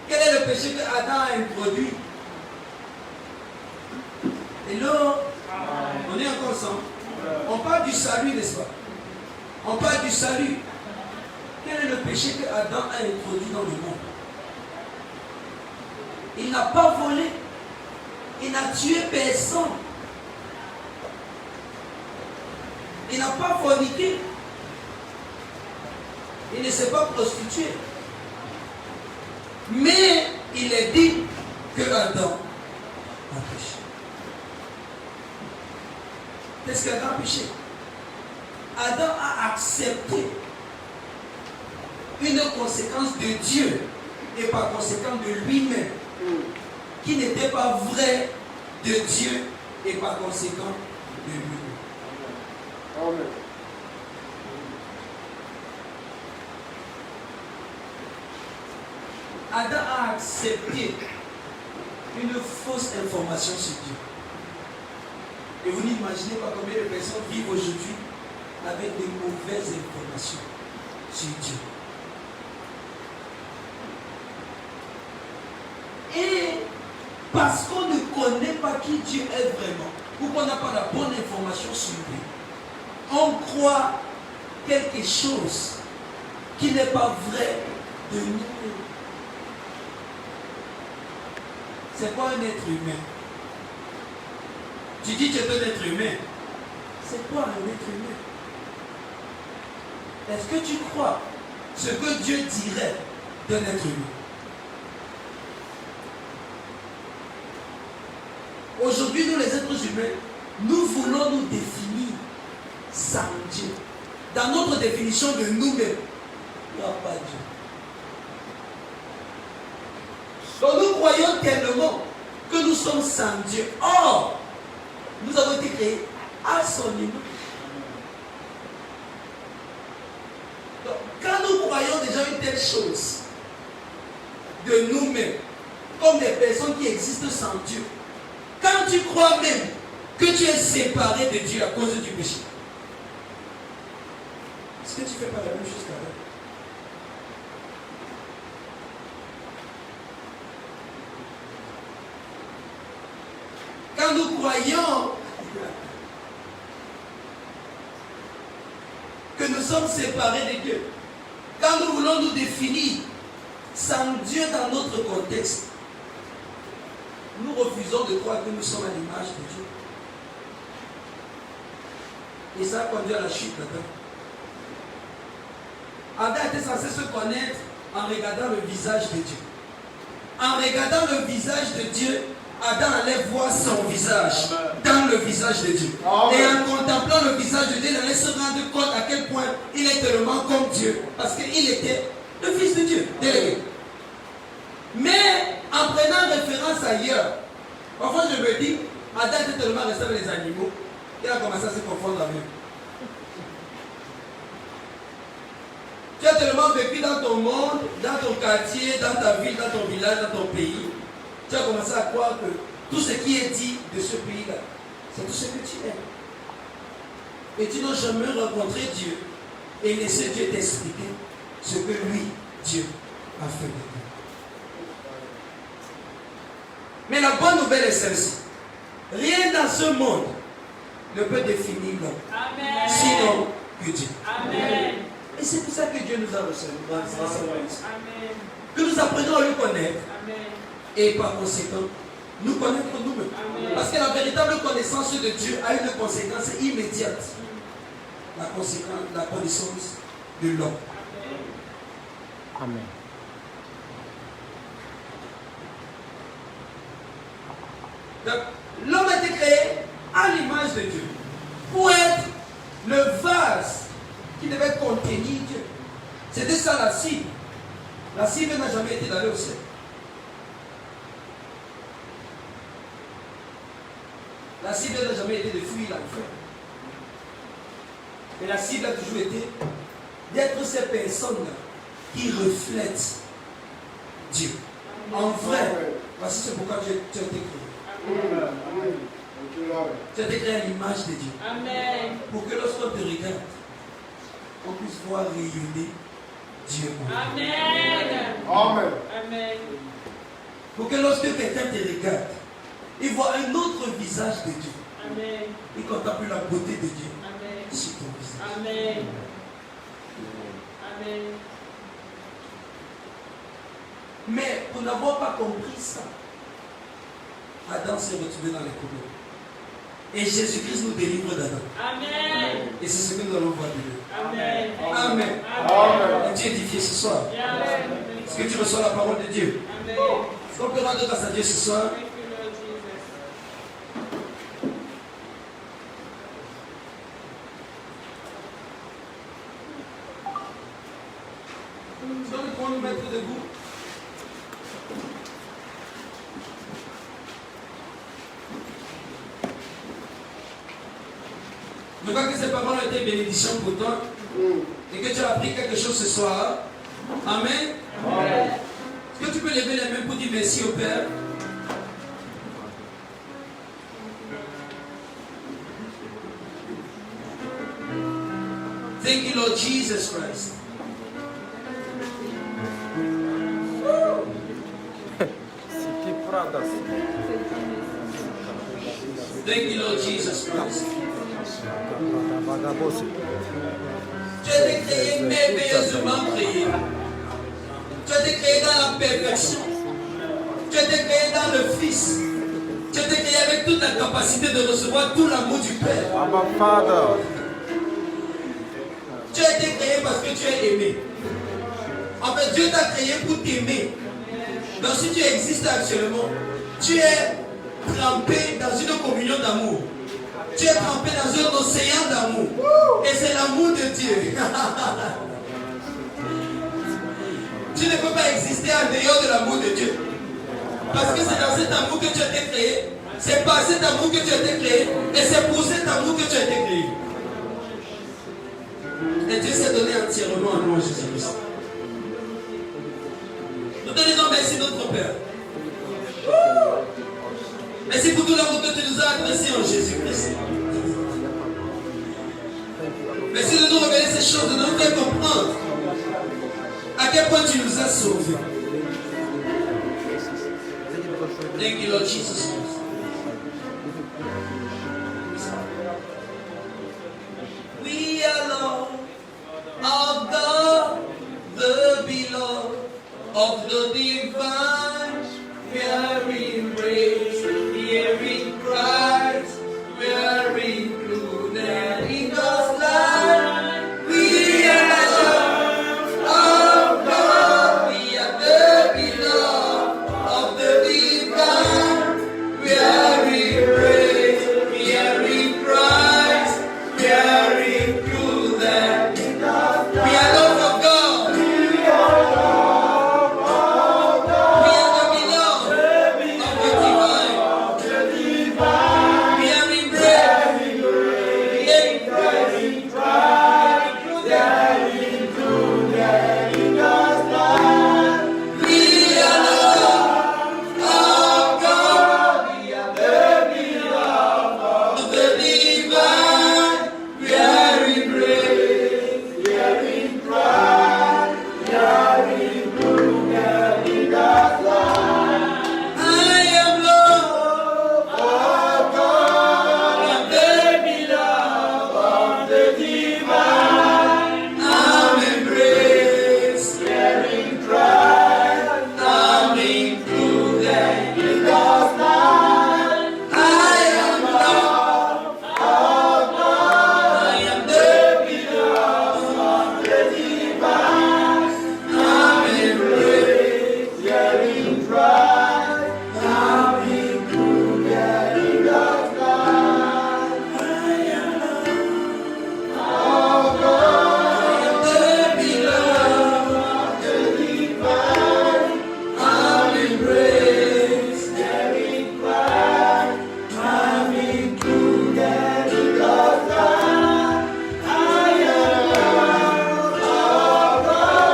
S4: Quel est le péché que Adam a introduit? Et là, on est encore ensemble. On parle du salut, n'est-ce pas? On parle du salut. Quel est le péché que Adam a introduit dans le monde? Il n'a pas volé. Il n'a tué personne. Il n'a pas forniqué. Il ne s'est pas prostitué. Mais il est dit que Adam a péché. Qu'est-ce qu'Adam a péché? Adam a accepté une conséquence de Dieu et par conséquent de lui-même qui n'était pas vrai de Dieu et par conséquent de lui-même.
S2: Amen.
S1: Adam a accepté une fausse information sur Dieu. Et vous n'imaginez pas combien de personnes vivent aujourd'hui avec des mauvaises informations sur Dieu. Et parce qu'on ne connaît pas qui Dieu est vraiment, ou qu'on n'a pas la bonne information sur lui, on croit quelque chose qui n'est pas vrai de nous. C'est quoi un être humain? Tu dis que tu es un être humain. C'est quoi un être humain? Est-ce que tu crois ce que Dieu dirait d'un être humain? Aujourd'hui, nous les êtres humains, nous voulons nous définir sans Dieu. Dans notre définition de nous-mêmes, il n'y a pas Dieu. Donc nous croyons tellement que nous sommes sans Dieu. Or, nous avons été créés à son image. Donc, quand nous croyons déjà une telle chose de nous-mêmes, comme des personnes qui existent sans Dieu, quand tu crois même que tu es séparé de Dieu à cause du péché, est-ce que tu ne fais pas la même chose qu'Adam? Quand nous croyons que nous sommes séparés de Dieu, quand nous voulons nous définir sans Dieu dans notre contexte, nous refusons de croire que nous sommes à l'image de Dieu. Et ça a conduit à la chute d'Adam. Adam était censé se connaître en regardant le visage de Dieu. En regardant le visage de Dieu, Adam allait voir son visage dans le visage de Dieu.
S2: Amen.
S1: Et en contemplant le visage de Dieu, il allait se rendre compte à quel point il est tellement comme Dieu. Parce qu'il était le fils de Dieu, délégué. Mais en prenant référence ailleurs, parfois je me dis, Adam était tellement resté avec les animaux, il a commencé à se confondre avec eux. Tu as tellement vécu dans ton monde, dans ton quartier, dans ta ville, dans ton village, dans ton pays. Tu as commencé à croire que tout ce qui est dit de ce pays-là, c'est tout ce que tu es. Et tu n'as jamais rencontré Dieu et laissé Dieu t'expliquer ce que lui, Dieu, a fait de toi. Mais la bonne nouvelle est celle-ci. Rien dans ce monde ne peut définir l'homme.
S3: Amen.
S1: Sinon que Dieu.
S3: Amen.
S1: Et c'est pour ça que Dieu nous a reçus.
S3: Amen.
S1: Que nous apprenons à le connaître.
S3: Amen.
S1: Et par conséquent, nous connaître nous-mêmes.
S3: Amen.
S1: Parce que la véritable connaissance de Dieu a une conséquence immédiate. La connaissance de l'homme.
S5: Amen.
S1: Donc, l'homme a été créé à l'image de Dieu. Pour être le vase qui devait contenir Dieu. C'était ça la cible. La cible n'a jamais été d'aller au ciel. La cible n'a jamais été de fuir l'enfer. Mais la cible a toujours été d'être ces personnes qui reflètent Dieu. En vrai, voici c'est pourquoi tu as été créé.
S2: Amen.
S1: Tu as été créé à l'image de Dieu.
S3: Amen.
S1: Pour que lorsqu'on te regarde, on puisse voir rayonner Dieu.
S3: Amen.
S2: Amen.
S3: Amen.
S1: Pour que lorsque quelqu'un te regarde, il voit un autre visage de Dieu.
S3: Amen.
S1: Il contemple la beauté de Dieu
S3: Amen.
S1: sur ton visage.
S3: Amen. Amen.
S1: Mais pour n'avoir pas compris ça, Adam s'est retrouvé dans les problèmes. Et Jésus-Christ nous délivre d'Adam.
S3: Amen.
S1: Et c'est ce que nous allons voir de lui.
S3: Amen.
S1: Amen.
S2: Amen.
S1: Es-tu édifié ce soir?
S3: Amen.
S1: Est-ce que tu reçois la parole de Dieu?
S3: Amen.
S1: Est-ce qu'on peut rendre grâce à Dieu ce soir?
S3: Thank you, Lord Jesus.
S1: Donc, nous pouvons nous mettre debout.
S4: Je crois que ces paroles ont été une bénédiction pour toi et que tu as appris quelque chose ce soir. Amen. Est-ce que tu peux lever les mains pour dire merci au Père? Thank you, Lord Jesus Christ. Thank you, Lord Jesus Christ. Tu as été créé merveilleusement créé. Tu as été créé dans la perfection. Tu as été créé dans le Fils. Tu as été créé avec toute la capacité de recevoir tout l'amour du Père. Tu as été créé parce que tu es aimé. En fait, Dieu t'a créé pour t'aimer. Donc si tu existes actuellement, tu es trempé dans une communion d'amour. Tu es trempé dans un océan d'amour. Et c'est l'amour de Dieu. Tu ne peux pas exister en dehors de l'amour de Dieu. Parce que c'est dans cet amour que tu as été créé. C'est par cet amour que tu as été créé. Et c'est pour cet amour que tu as été créé. Et Dieu s'est donné entièrement à nous, Jésus-Christ. Nous te disons merci, notre Père. Merci pour tout l'amour que tu nous as adressé en Jésus-Christ. Merci de nous révéler ces choses, de nous faire comprendre à quel point tu nous as sauvés. Thank you, Lord Jesus. We are Lord of God, the beloved of the divine. We are embraced here in Christ. We are included in God's life. We are Lord of God. We are the beloved of the divine. We are embraced here in Christ. We are included in God's life. We are love of God. We are the beloved of the divine. We are embraced in Christ. We are love of God. We are the beloved of the divine. We are embraced. We are in Christ. We are included in God's life. I am love of God. I am the beloved of the divine. I'm embraced. We are in Christ. I'm included in God's life. I am love of God. I am the beloved of the divine. I'm embraced. We are in Christ. I'm included in God's life. I am love of God. I am the beloved of the divine. I'm embraced. We are in Christ. I'm included in God's life. I am love of God.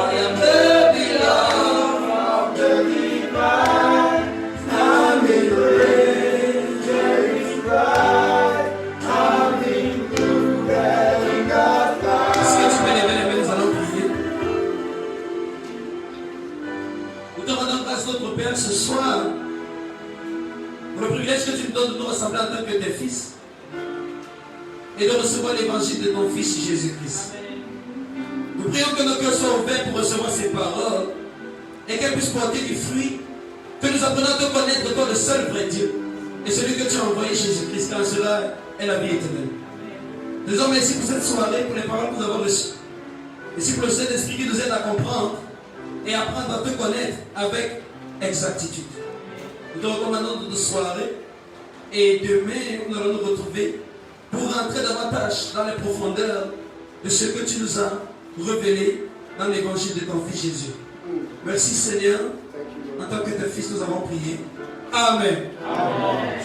S4: I am the beloved of the divine. I'm embraced. We are in Christ. I'm included in God's life. Est-ce que tu peux lever les mains, nous allons prier. Nous te rendons grâce, notre Père, ce soir, pour le privilège que tu nous donnes de nous rassembler en tant que tes fils et de recevoir l'évangile de ton Fils Jésus-Christ. Nous prions que nos cœurs soient ouverts pour recevoir ces paroles et qu'elles puissent porter du fruit, que nous apprenons à te connaître, toi le seul vrai Dieu et celui que tu as envoyé, Jésus-Christ, car cela est la vie éternelle. Nous disons merci pour cette soirée, pour les paroles que nous avons reçues. Merci pour le Saint-Esprit qui nous aide à comprendre et apprendre à te connaître avec exactitude. Nous te recommandons de notre soirée et demain nous allons nous retrouver pour rentrer davantage dans les profondeurs de ce que tu nous as révélé dans l'évangile de ton Fils Jésus. Merci Seigneur, en tant que tes fils nous avons prié. Amen. Amen.